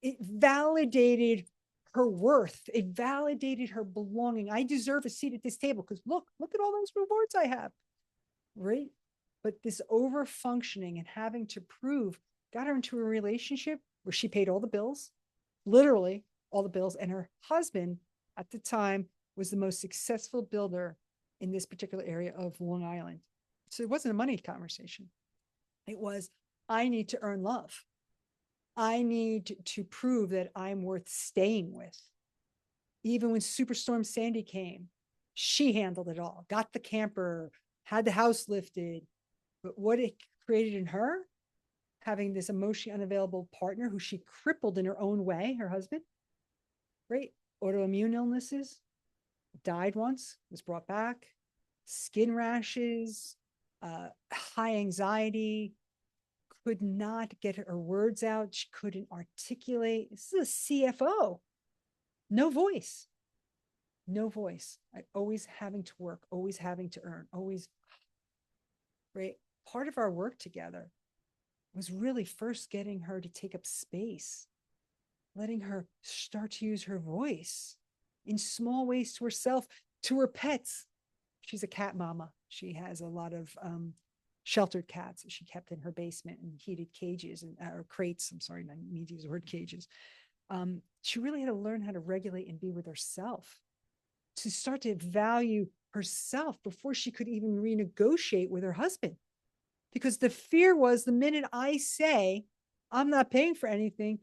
It validated her worth. It validated her belonging. I deserve a seat at this table because look at all those rewards I have. Right. But this over functioning and having to prove got her into a relationship where she paid all the bills, literally all the bills. And her husband at the time was the most successful builder in this particular area of Long Island. So it wasn't a money conversation. It was, I need to earn love. I need to prove that I'm worth staying with. Even when Superstorm Sandy came, she handled it all, got the camper, had the house lifted. But what it created in her, having this emotionally unavailable partner who she crippled in her own way, her husband, right? Autoimmune illnesses, died once, was brought back, skin rashes, high anxiety, could not get her words out. She couldn't articulate. This is a CFO. No voice. No voice. Always having to work, always having to earn, always, right? Part of our work together was really first getting her to take up space, letting her start to use her voice in small ways to herself, to her pets. She's a cat mama. She has a lot of sheltered cats that she kept in her basement in heated cages and or crates. I'm sorry, I need to use the word cages. She really had to learn how to regulate and be with herself, to start to value herself before she could even renegotiate with her husband. Because the fear was the minute I say, I'm not paying for anything,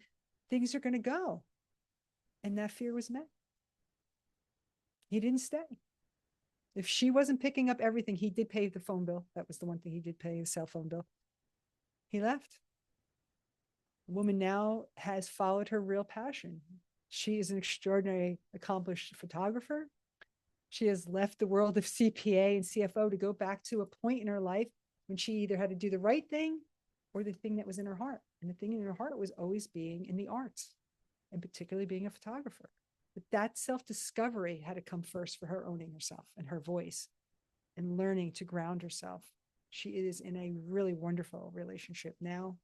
things are going to go. And that fear was met. He didn't stay. If she wasn't picking up everything, he did pay the phone bill. That was the one thing he did pay, the cell phone bill. He left. The woman now has followed her real passion. She is an extraordinary, accomplished photographer. She has left the world of CPA and CFO to go back to a point in her life when she either had to do the right thing or the thing that was in her heart. And the thing in her heart was always being in the arts, and particularly being a photographer. But that self-discovery had to come first for her, owning herself and her voice and learning to ground herself. She is in a really wonderful relationship now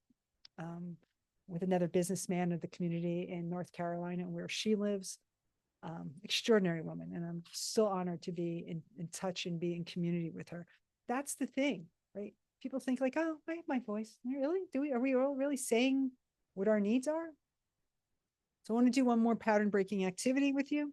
with another businessman of the community in North Carolina, where she lives. Extraordinary woman. And I'm still honored to be in touch and be in community with her. That's the thing, right? People think like, oh, I have my voice. Really? Are we all really saying what our needs are? So I want to do one more pattern breaking activity with you.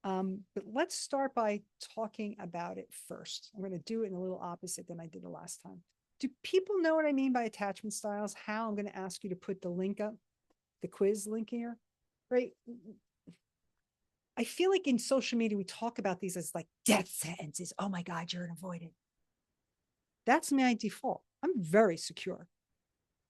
But let's start by talking about it first. I'm going to do it in a little opposite than I did the last time. Do people know what I mean by attachment styles? How I'm going to ask you to put the link up, the quiz link here, right? I feel like in social media, we talk about these as like death sentences. Oh my God, you're an avoidant. That's my default. I'm very secure.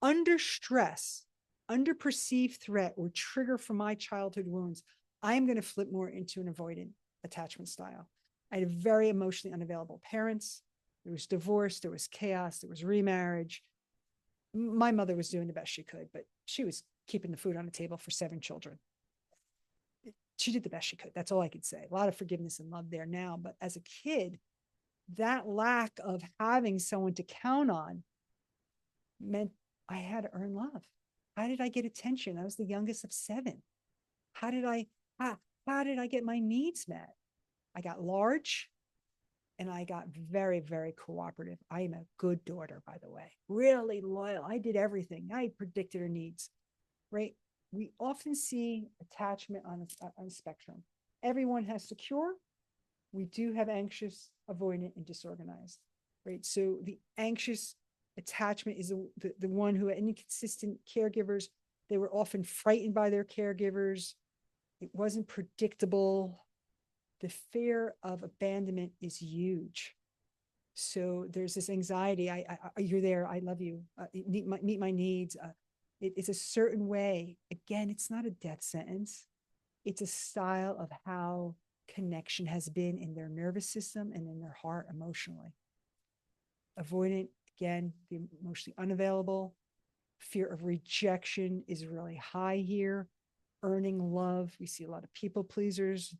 Under stress, under perceived threat or trigger from my childhood wounds, I am going to flip more into an avoidant attachment style. I had very emotionally unavailable parents. There was divorce, there was chaos, there was remarriage. My mother was doing the best she could, but she was keeping the food on the table for 7 children. She did the best she could. That's all I could say. A lot of forgiveness and love there now. But as a kid, that lack of having someone to count on meant I had to earn love. How did I get attention? I was the youngest of 7. How did I get my needs met? I got large and I got very, very cooperative. I am a good daughter, by the way, really loyal. I did everything. I predicted her needs, right? We often see attachment on a spectrum. Everyone has secure. We do have anxious, avoidant, and disorganized, right? So the anxious attachment is the one who had inconsistent caregivers. They were often frightened by their caregivers. It wasn't predictable. The fear of abandonment is huge. So there's this anxiety. You're there. I love you. Meet my needs. It's a certain way. Again, it's not a death sentence. It's a style of how connection has been in their nervous system and in their heart emotionally. Avoidant, again, the emotionally unavailable. Fear of rejection is really high here. Earning love. We see a lot of people pleasers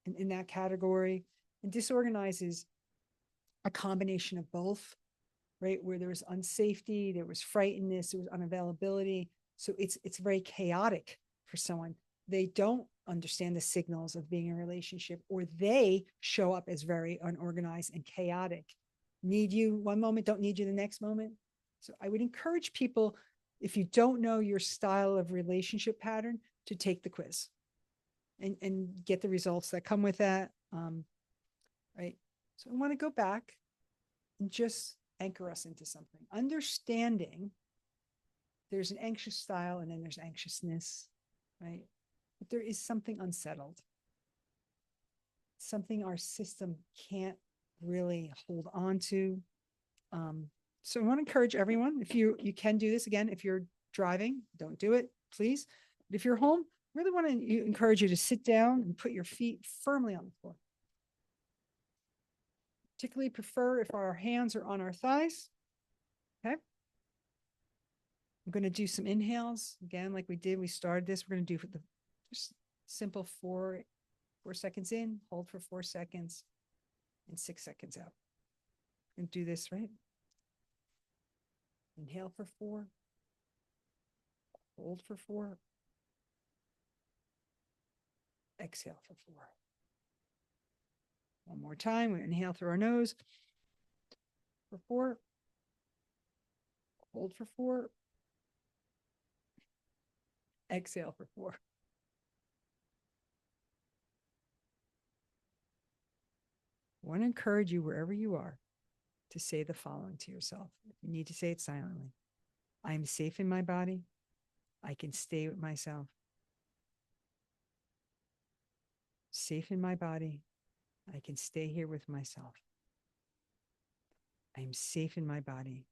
in that category. And disorganized is a combination of both, right? Where there was unsafety, there was frightenedness, there was unavailability. So it's very chaotic for someone. They don't understand the signals of being in a relationship, or they show up as very unorganized and chaotic. Need you one moment, don't need you the next moment. So I would encourage people if you don't know your style of relationship pattern, to take the quiz and get the results that come with that. Right. So I want to go back and just anchor us into something. Understanding there's an anxious style and then there's anxiousness, right? But there is something unsettled, something our system can't really hold on to. So I want to encourage everyone, if you can do this again, if you're driving, don't do it, please. But if you're home, really want to encourage you to sit down and put your feet firmly on the floor. Particularly prefer if our hands are on our thighs. Okay. I'm going to do some inhales again, like we did. We started this. We're going to do the just simple 4 seconds in, hold for 4 seconds, and 6 seconds out. And do this, right? Inhale for 4, hold for 4, exhale for 4. One more time. We inhale through our nose for 4, hold for 4, exhale for 4. I want to encourage you, wherever you are, to say the following to yourself. You need to say it silently. I am safe in my body. I can stay with myself. Safe in my body. I can stay here with myself. I am safe in my body.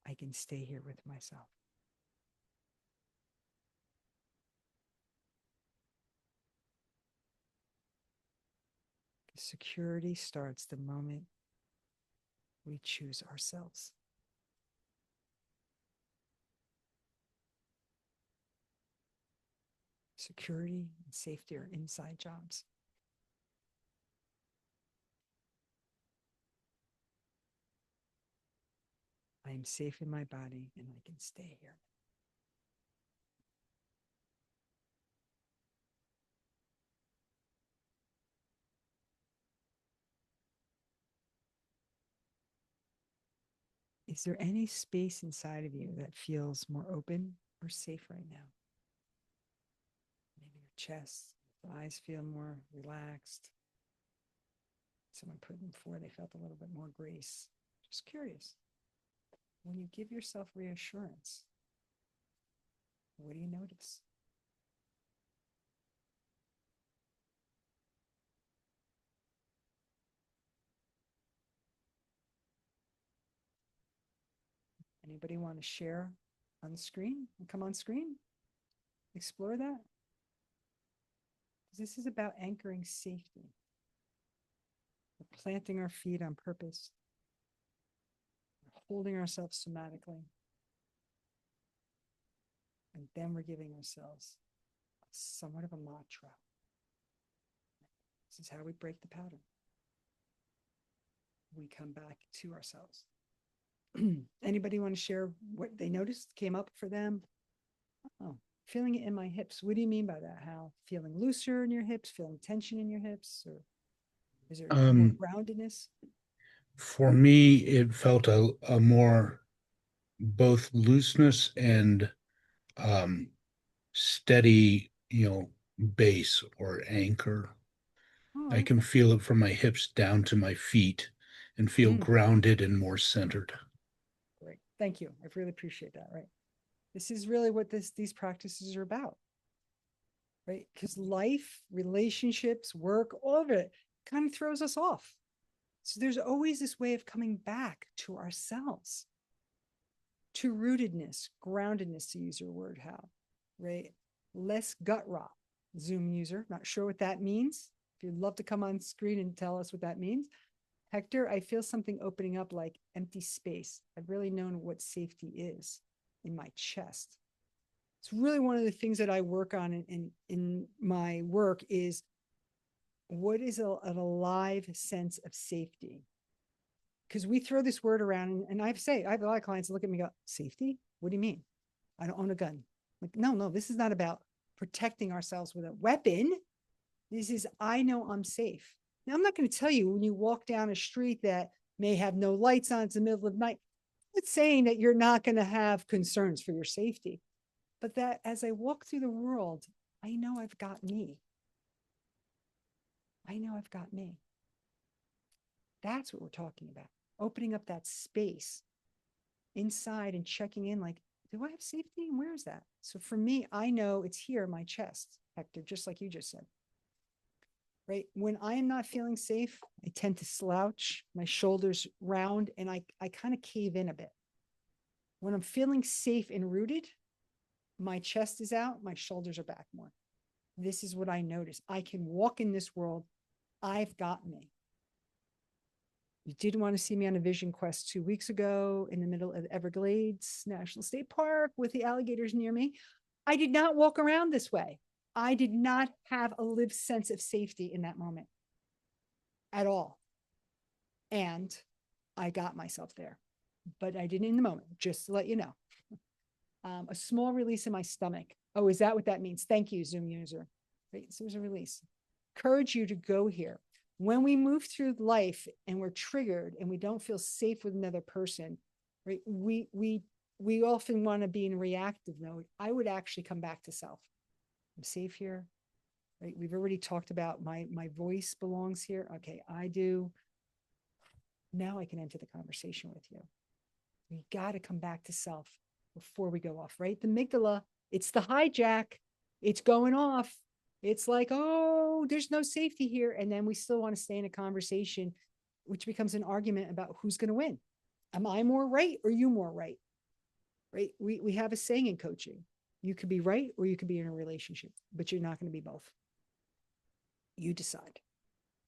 I can stay here with myself. Security starts the moment we choose ourselves. Security and safety are inside jobs. I am safe in my body and I can stay here. Is there any space inside of you that feels more open or safe right now? Maybe your chest, your eyes feel more relaxed. Someone put them before, they felt a little bit more grace. Just curious. When you give yourself reassurance, what do you notice? Anybody want to share on the screen? Come on screen? Explore that. This is about anchoring safety. We're planting our feet on purpose. We're holding ourselves somatically. And then we're giving ourselves somewhat of a mantra. This is how we break the pattern. We come back to ourselves. Anybody want to share what they noticed came up for them? Oh, feeling it in my hips. What do you mean by that, Hal? Feeling looser in your hips, feeling tension in your hips, or is there more groundedness? For me, it felt a more both looseness and steady, base or anchor. I Oh, can feel it from my hips down to my feet and feel grounded and more centered. great. Thank you. I really appreciate that. Right. This is really what these practices are about. Right. Because life, relationships, work, all of it kind of throws us off. So there's always this way of coming back to ourselves, to rootedness, groundedness, to use your word, Hal, right? Less gut rot. Zoom user, not sure what that means. If you'd love to come on screen and tell us what that means. Hector, I feel something opening up like empty space. I've really known what safety is in my chest. It's really one of the things that I work on in my work is what is an alive sense of safety? Because we throw this word around, and I have a lot of clients that look at me and go, safety? What do you mean? I don't own a gun. Like, no, this is not about protecting ourselves with a weapon. This is, I know I'm safe. Now, I'm not going to tell you when you walk down a street that may have no lights on, it's the middle of the night, not saying that you're not going to have concerns for your safety, but that as I walk through the world, I know I've got me. I know I've got me. That's what we're talking about. Opening up that space inside and checking in like, do I have safety? And where is that? So for me, I know it's here in my chest, Hector, just like you just said. Right? When I am not feeling safe, I tend to slouch, my shoulders round, and I kind of cave in a bit. When I'm feeling safe and rooted, my chest is out, my shoulders are back more. This is what I notice. I can walk in this world. I've got me. You didn't want to see me on a vision quest 2 weeks ago in the middle of Everglades National State Park with the alligators near me. I did not walk around this way. I did not have a lived sense of safety in that moment at all. And I got myself there, but I didn't in the moment, just to let you know. A small release in my stomach. Oh, is that what that means? Thank you, Zoom user. Right? So there's a release. Encourage you to go here. When we move through life and we're triggered and we don't feel safe with another person, right? We often want to be in reactive mode. I would actually come back to self. I'm safe here. Right? We've already talked about my voice belongs here. Okay, I do. Now I can enter the conversation with you. We got to come back to self before we go off, right? The amygdala, it's the hijack. It's going off. It's like, oh, there's no safety here. And then we still want to stay in a conversation, which becomes an argument about who's going to win. Am I more right or you more right? Right? We have a saying in coaching. You could be right or you could be in a relationship, but you're not going to be both. You decide.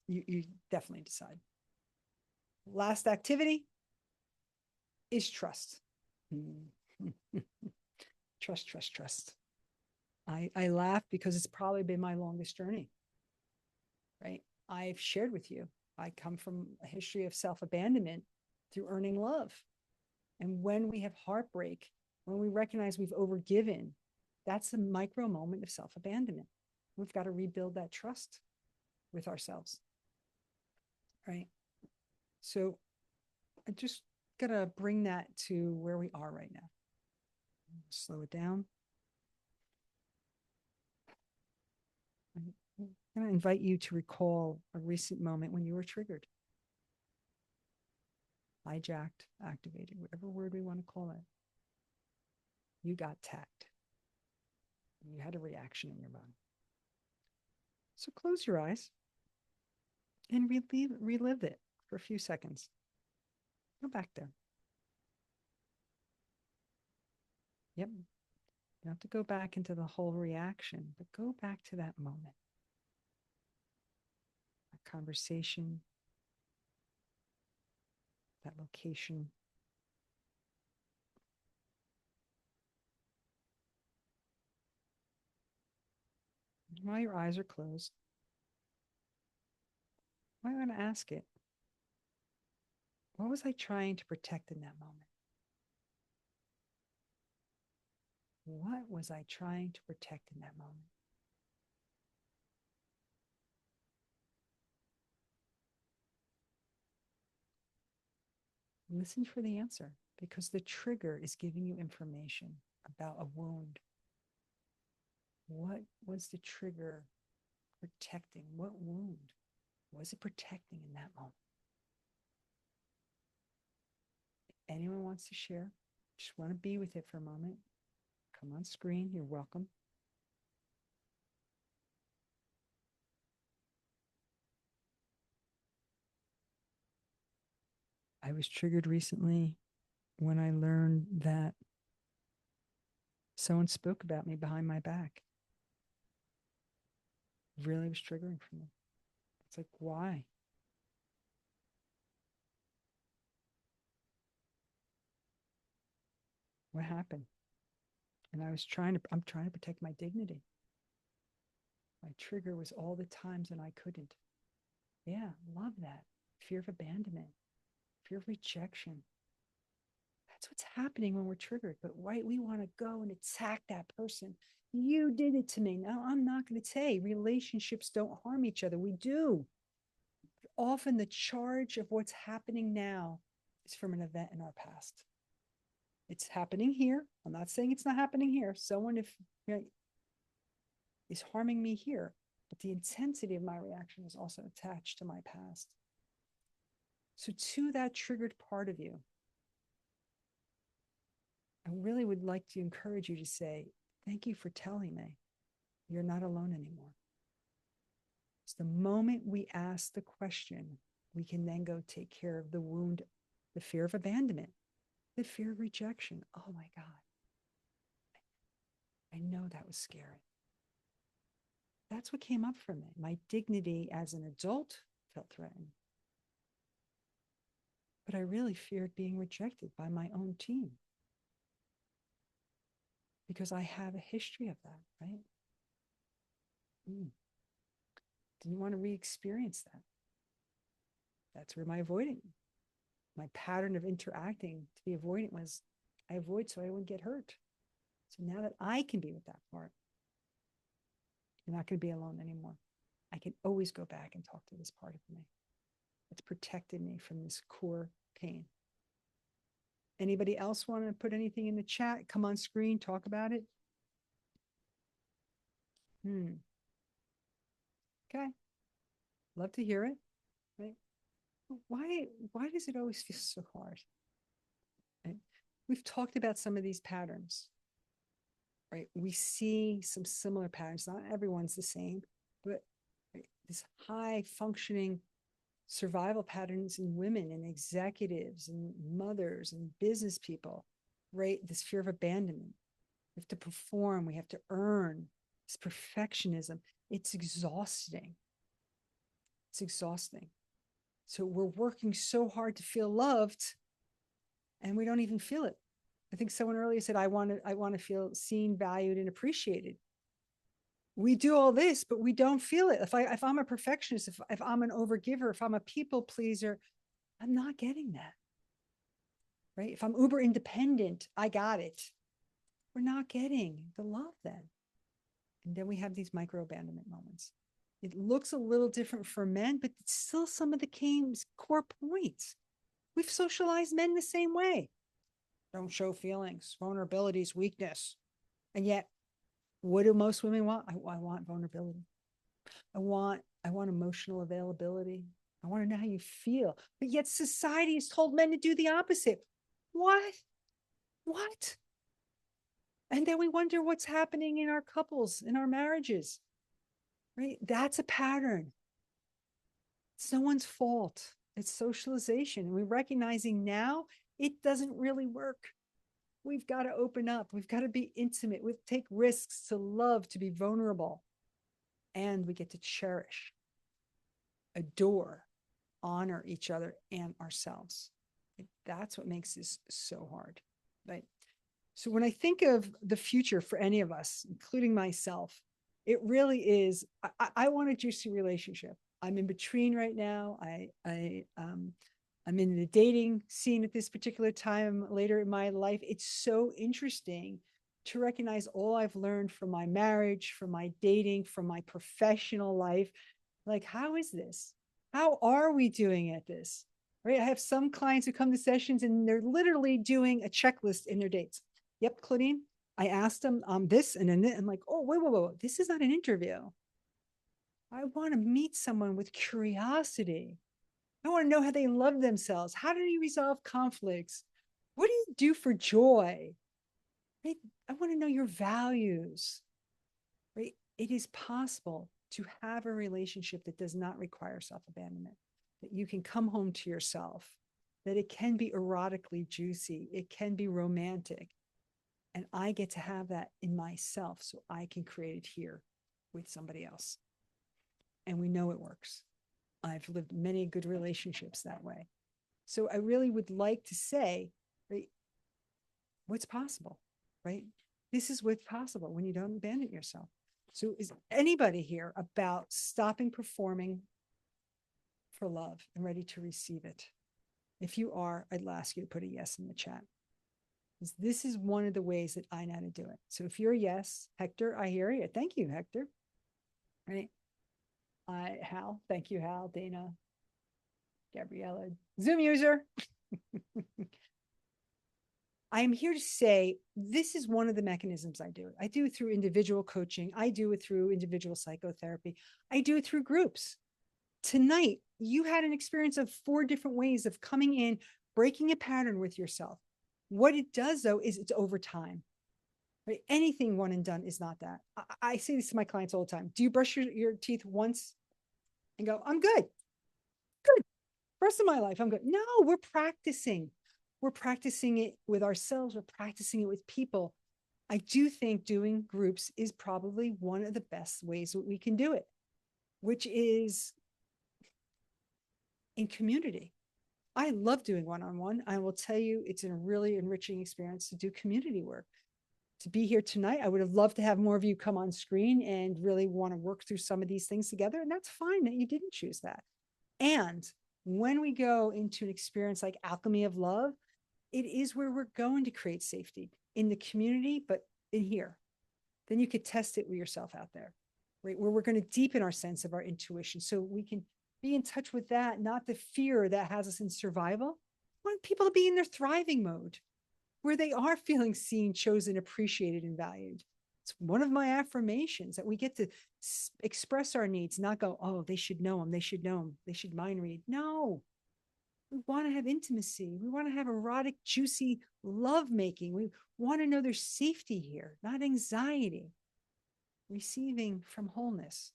You definitely decide. Last activity is trust. Trust, trust, trust. I laugh because it's probably been my longest journey, right? I've shared with you, I come from a history of self-abandonment through earning love. And when we have heartbreak, when we recognize we've overgiven, that's a micro moment of self-abandonment. We've got to rebuild that trust with ourselves, right? So I just got to bring that to where we are right now. Slow it down. I'm going to invite you to recall a recent moment when you were triggered, hijacked, activated, whatever word we want to call it. You got tagged. You had a reaction in your body. So close your eyes and relive it for a few seconds. Go back there. Yep. You don't have to go back into the whole reaction, but go back to that moment. That conversation, that location. While your eyes are closed, I want to ask it, what was I trying to protect in that moment? What was I trying to protect in that moment? Listen for the answer, because the trigger is giving you information about a wound. What was the trigger protecting? What wound was it protecting in that moment? If anyone wants to share, just want to be with it for a moment. Come on screen, you're welcome. I was triggered recently when I learned that someone spoke about me behind my back. It really was triggering for me. It's like, why? What happened? And I'm trying to protect my dignity. My trigger was all the times when I couldn't. Yeah, love that. Fear of abandonment, fear of rejection. That's what's happening when we're triggered. But right, we want to go and attack that person. You did it to me. No, I'm not going to say relationships don't harm each other. We do. Often the charge of what's happening now is from an event in our past. It's happening here. I'm not saying it's not happening here. Someone, if you know, is harming me here, but the intensity of my reaction is also attached to my past. So to that triggered part of you, I really would like to encourage you to say, thank you for telling me you're not alone anymore. It's the moment we ask the question, we can then go take care of the wound, the fear of abandonment, the fear of rejection. Oh my God. I know that was scary. That's what came up for me. My dignity as an adult felt threatened. But I really feared being rejected by my own team because I have a history of that, right? Didn't want to re-experience that. That's where my pattern of interacting to be avoidant was I avoid so I wouldn't get hurt. So now that I can be with that part, you're not going to be alone anymore. I can always go back and talk to this part of me. It's protected me from this core pain. Anybody else want to put anything in the chat? Come on screen, talk about it. Okay. Love to hear it. Right? Why does it always feel so hard? Right? We've talked about some of these patterns. Right? We see some similar patterns. Not everyone's the same, but right, this high functioning survival patterns in women and executives and mothers and business people, right? This fear of abandonment. We have to perform, we have to earn, this perfectionism. It's exhausting. It's exhausting. So we're working so hard to feel loved and we don't even feel it. I think someone earlier said, I want to feel seen, valued, and appreciated. We do all this, but we don't feel it. If I'm a perfectionist, if I'm an overgiver, if I'm a people pleaser, I'm not getting that. Right? If I'm uber independent, I got it. We're not getting the love then. And then we have these micro abandonment moments. It looks a little different for men, but it's still some of the core points. We've socialized men the same way. Don't show feelings, vulnerabilities, weakness. And yet, what do most women want? I want vulnerability. I want emotional availability. I want to know how you feel. But yet society has told men to do the opposite. What? And then we wonder what's happening in our couples, in our marriages, right? That's a pattern. It's no one's fault. It's socialization. We're recognizing now it doesn't really work. We've got to open up. We've got to be intimate. We take risks to love, to be vulnerable. And we get to cherish, adore, honor each other and ourselves. That's what makes this so hard, right? So when I think of the future for any of us, including myself, it really is, I want a juicy relationship. I'm in between right now. I'm in the dating scene at this particular time later in my life. It's so interesting to recognize all I've learned from my marriage, from my dating, from my professional life. Like, how is this? How are we doing at this? Right? I have some clients who come to sessions and they're literally doing a checklist in their dates. Yep, Claudine, I asked them this and then this. I'm like, oh, wait. This is not an interview. I want to meet someone with curiosity. I want to know how they love themselves. How do you resolve conflicts? What do you do for joy? Right? I want to know your values. Right? It is possible to have a relationship that does not require self-abandonment, that you can come home to yourself, that it can be erotically juicy, it can be romantic. And I get to have that in myself so I can create it here with somebody else. And we know it works. I've lived many good relationships that way. So I really would like to say, right, what's possible, right? This is what's possible when you don't abandon yourself. So is anybody here about stopping performing for love and ready to receive it? If you are, I'd ask you to put a yes in the chat. This is one of the ways that I know how to do it. So if you're a yes, Hector, I hear you. Thank you, Hector. Right. Hal, thank you, Hal, Dana, Gabriella, Zoom user. I'm here to say this is one of the mechanisms I do it. I do it through individual coaching. I do it through individual psychotherapy. I do it through groups. Tonight, you had an experience of 4 different ways of coming in, breaking a pattern with yourself. What it does, though, is it's over time. Right? Anything one and done is not that. I say this to my clients all the time. Do you brush your teeth once and go, I'm good? Good. Rest of my life, I'm good. No, we're practicing. We're practicing it with ourselves. We're practicing it with people. I do think doing groups is probably one of the best ways that we can do it, which is in community. I love doing one-on-one. I will tell you, it's a really enriching experience to do community work. To be here tonight, I would have loved to have more of you come on screen and really want to work through some of these things together. And that's fine that you didn't choose that. And when we go into an experience like Alchemy of Love, it is where we're going to create safety in the community, but in here. Then you could test it with yourself out there, right? Where we're going to deepen our sense of our intuition so we can be in touch with that, not the fear that has us in survival. I want people to be in their thriving mode, where they are feeling seen, chosen, appreciated, and valued. It's one of my affirmations that we get to express our needs, not go, oh, they should know them. They should know them. They should mind read. No, we want to have intimacy. We want to have erotic, juicy love making. We want to know there's safety here, not anxiety. Receiving from wholeness,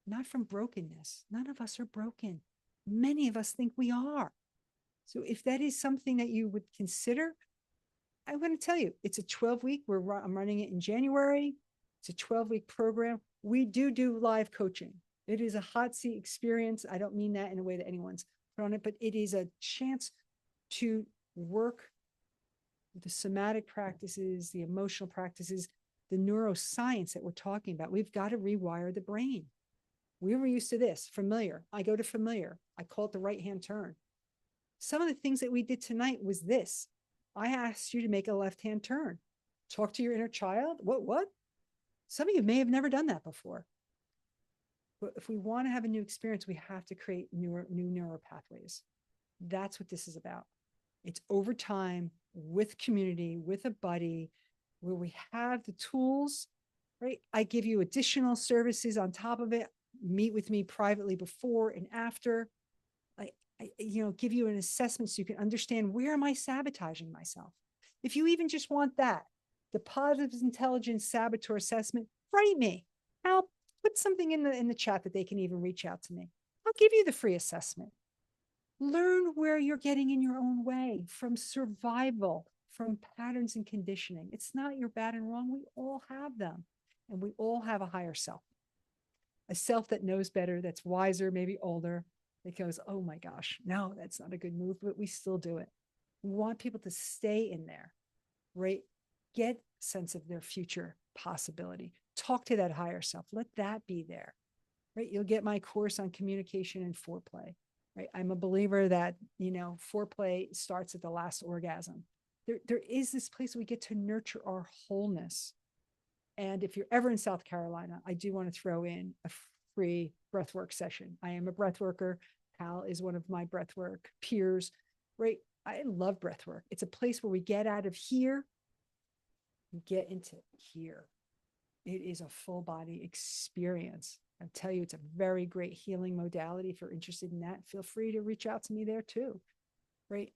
not from brokenness. None of us are broken. Many of us think we are. So if that is something that you would consider, I'm going to tell you, it's a 12-week. I'm running it in January. It's a 12-week program. We do live coaching. It is a hot seat experience. I don't mean that in a way that anyone's put on it, but it is a chance to work the somatic practices, the emotional practices, the neuroscience that we're talking about. We've got to rewire the brain. We were used to this, familiar. I go to familiar. I call it the right-hand turn. Some of the things that we did tonight was this. I asked you to make a left-hand turn. Talk to your inner child. What? Some of you may have never done that before. But if we want to have a new experience, we have to create new neural pathways. That's what this is about. It's over time, with community, with a buddy, where we have the tools, right? I give you additional services on top of it. Meet with me privately before and after. I give you an assessment so you can understand, where am I sabotaging myself? If you even just want that, the positive intelligence saboteur assessment, write me. I'll put something in the chat that they can even reach out to me. I'll give you the free assessment. Learn where you're getting in your own way from survival, from patterns and conditioning. It's not your bad and wrong. We all have them. And we all have a higher self, a self that knows better, that's wiser, maybe older, that goes, oh my gosh, no, that's not a good move, but we still do it. We want people to stay in there, right? Get a sense of their future possibility. Talk to that higher self. Let that be there, right? You'll get my course on communication and foreplay, right? I'm a believer that, foreplay starts at the last orgasm. There is this place we get to nurture our wholeness. And if you're ever in South Carolina, I do want to throw in a free breathwork session. I am a breathworker. Hal is one of my breathwork peers, right? I love breathwork. It's a place where we get out of here and get into here. It is a full body experience. I tell you, it's a very great healing modality. If you're interested in that, feel free to reach out to me there too, right?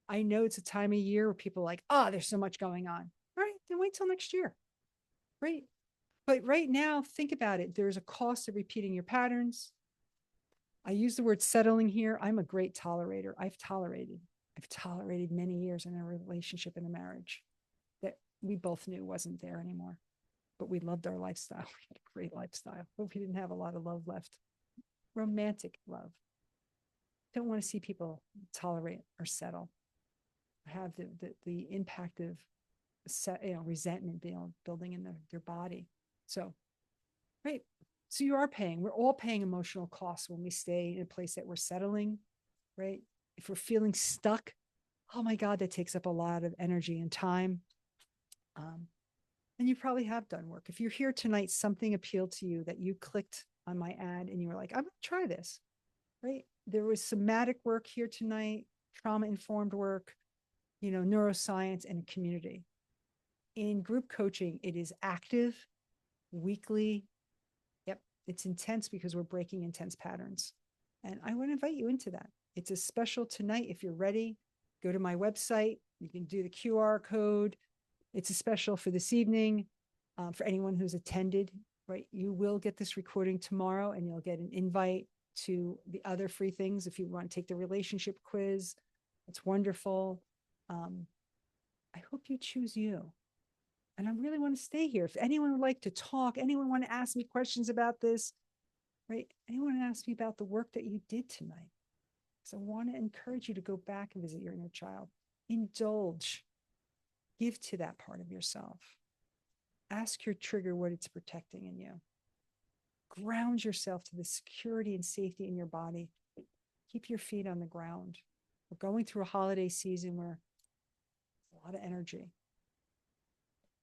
I know it's a time of year where people are like, oh, there's so much going on. All right, then wait till next year, right? But right now, think about it. There's a cost of repeating your patterns. I use the word settling here. I'm a great tolerator. I've tolerated many years in a relationship, in a marriage that we both knew wasn't there anymore. But we loved our lifestyle. We had a great lifestyle, but we didn't have a lot of love left. Romantic love. Don't want to see people tolerate or settle. Have the impact of resentment building in their body. So, right. So you are paying. We're all paying emotional costs when we stay in a place that we're settling, right? If we're feeling stuck, oh my God, that takes up a lot of energy and time. And you probably have done work. If you're here tonight, something appealed to you that you clicked on my ad and you were like, I'm going to try this, right? There was somatic work here tonight, trauma-informed work. neuroscience and a community. In group coaching, it is active, weekly. Yep, it's intense because we're breaking intense patterns. And I want to invite you into that. It's a special tonight. If you're ready, go to my website. You can do the QR code. It's a special for this evening for anyone who's attended, right? You will get this recording tomorrow and you'll get an invite to the other free things. If you want to take the relationship quiz, it's wonderful. I hope you choose you. And I really want to stay here. If anyone would like to talk, anyone want to ask me questions about this, right? Anyone ask me about the work that you did tonight? So I want to encourage you to go back and visit your inner child. Indulge. Give to that part of yourself. Ask your trigger what it's protecting in you. Ground yourself to the security and safety in your body. Keep your feet on the ground. We're going through a holiday season where a lot of energy.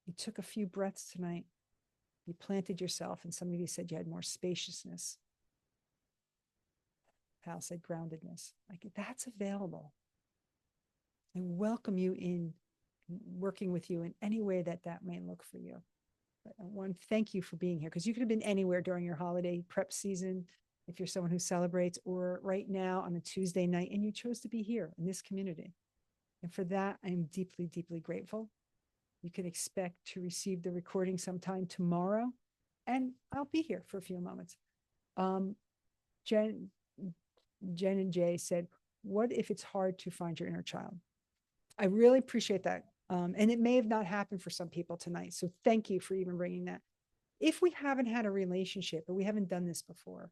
You took a few breaths tonight. You planted yourself, and some of you said you had more spaciousness. Pal said groundedness. Like, that's available. I welcome you in working with you in any way that that may look for you. But I want to thank you for being here, because you could have been anywhere during your holiday prep season if you're someone who celebrates, or right now on a Tuesday night, and you chose to be here in this community. And for that, I am deeply, deeply grateful. You can expect to receive the recording sometime tomorrow, and I'll be here for a few moments. Jen and Jay said, what if it's hard to find your inner child? I really appreciate that. And it may have not happened for some people tonight. So thank you for even bringing that. If we haven't had a relationship or we haven't done this before,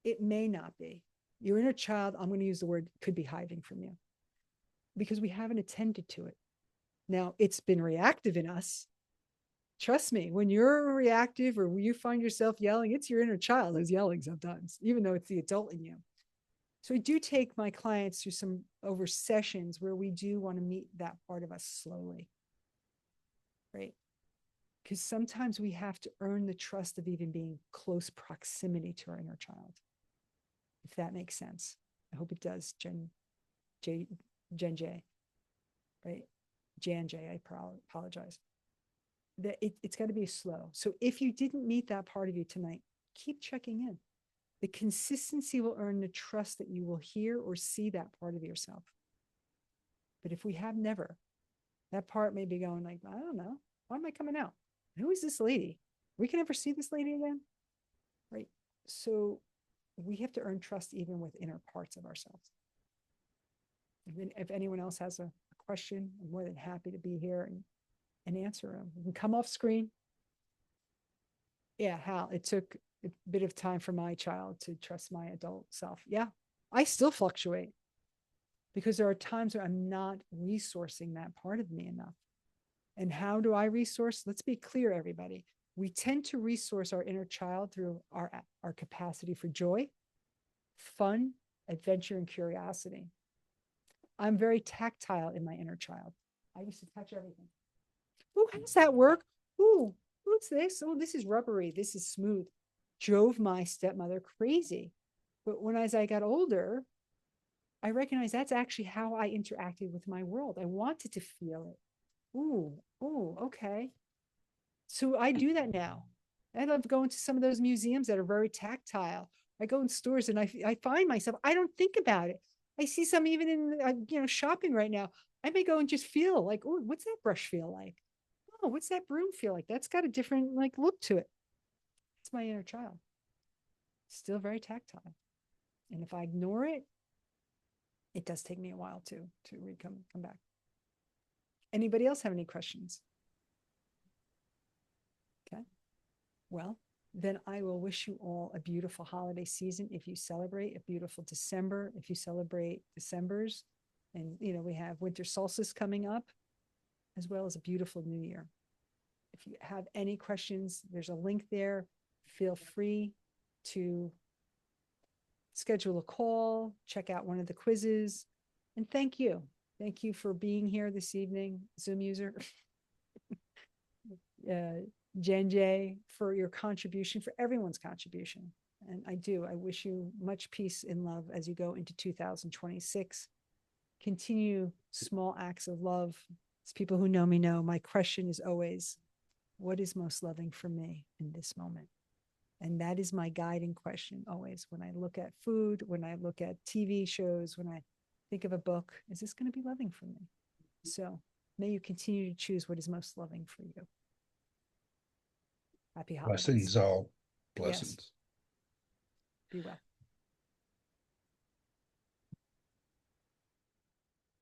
it may not be. Your inner child, I'm going to use the word, could be hiding from you because we haven't attended to it. Now, it's been reactive in us. Trust me, when you're reactive or you find yourself yelling, it's your inner child who's yelling sometimes, even though it's the adult in you. So I do take my clients through some over sessions where we do want to meet that part of us slowly, right? Because sometimes we have to earn the trust of even being close proximity to our inner child, if that makes sense. I hope it does, Jen J, right? Jan J, I apologize. That it's got to be slow. So if you didn't meet that part of you tonight, keep checking in. The consistency will earn the trust that you will hear or see that part of yourself. But if we have never, that part may be going like, I don't know, why am I coming out? Who is this lady? We can never see this lady again, right? So we have to earn trust even with inner parts of ourselves. If anyone else has a question, I'm more than happy to be here and answer them. You can come off screen. Yeah, Hal, it took a bit of time for my child to trust my adult self. Yeah, I still fluctuate because there are times where I'm not resourcing that part of me enough. And how do I resource? Let's be clear, everybody. We tend to resource our inner child through our capacity for joy, fun, adventure, and curiosity. I'm very tactile in my inner child. I used to touch everything. Oh, how does that work? Ooh, what's this? Oh, this is rubbery. This is smooth. Drove my stepmother crazy. But as I got older, I recognized that's actually how I interacted with my world. I wanted to feel it. Ooh, okay. So I do that now. I love going to some of those museums that are very tactile. I go in stores and I find myself, I don't think about it. I see some even in, shopping right now. I may go and just feel like, oh, what's that brush feel like? Oh, what's that broom feel like? That's got a different look to it. It's my inner child. Still very tactile. And if I ignore it, it does take me a while to come back. Anybody else have any questions? Okay. Well, then I will wish you all a beautiful holiday season. If you celebrate a beautiful December, if you celebrate Decembers, and we have winter solstice coming up, as well as a beautiful new year. If you have any questions, there's a link there. Feel free to schedule a call, check out one of the quizzes, and thank you. Thank you for being here this evening, Zoom user. Jen J, for your contribution, for everyone's contribution. And I wish you much peace and love as you go into 2026. continue small acts of love. As people who know me know, my question is always, what is most loving for me in this moment? And that is my guiding question always when I look at food, when I look at TV shows, when I think of a book, is this going to be loving for me? So may you continue to choose what is most loving for you. Happy holidays. Blessings, all Yes. blessings. Be well.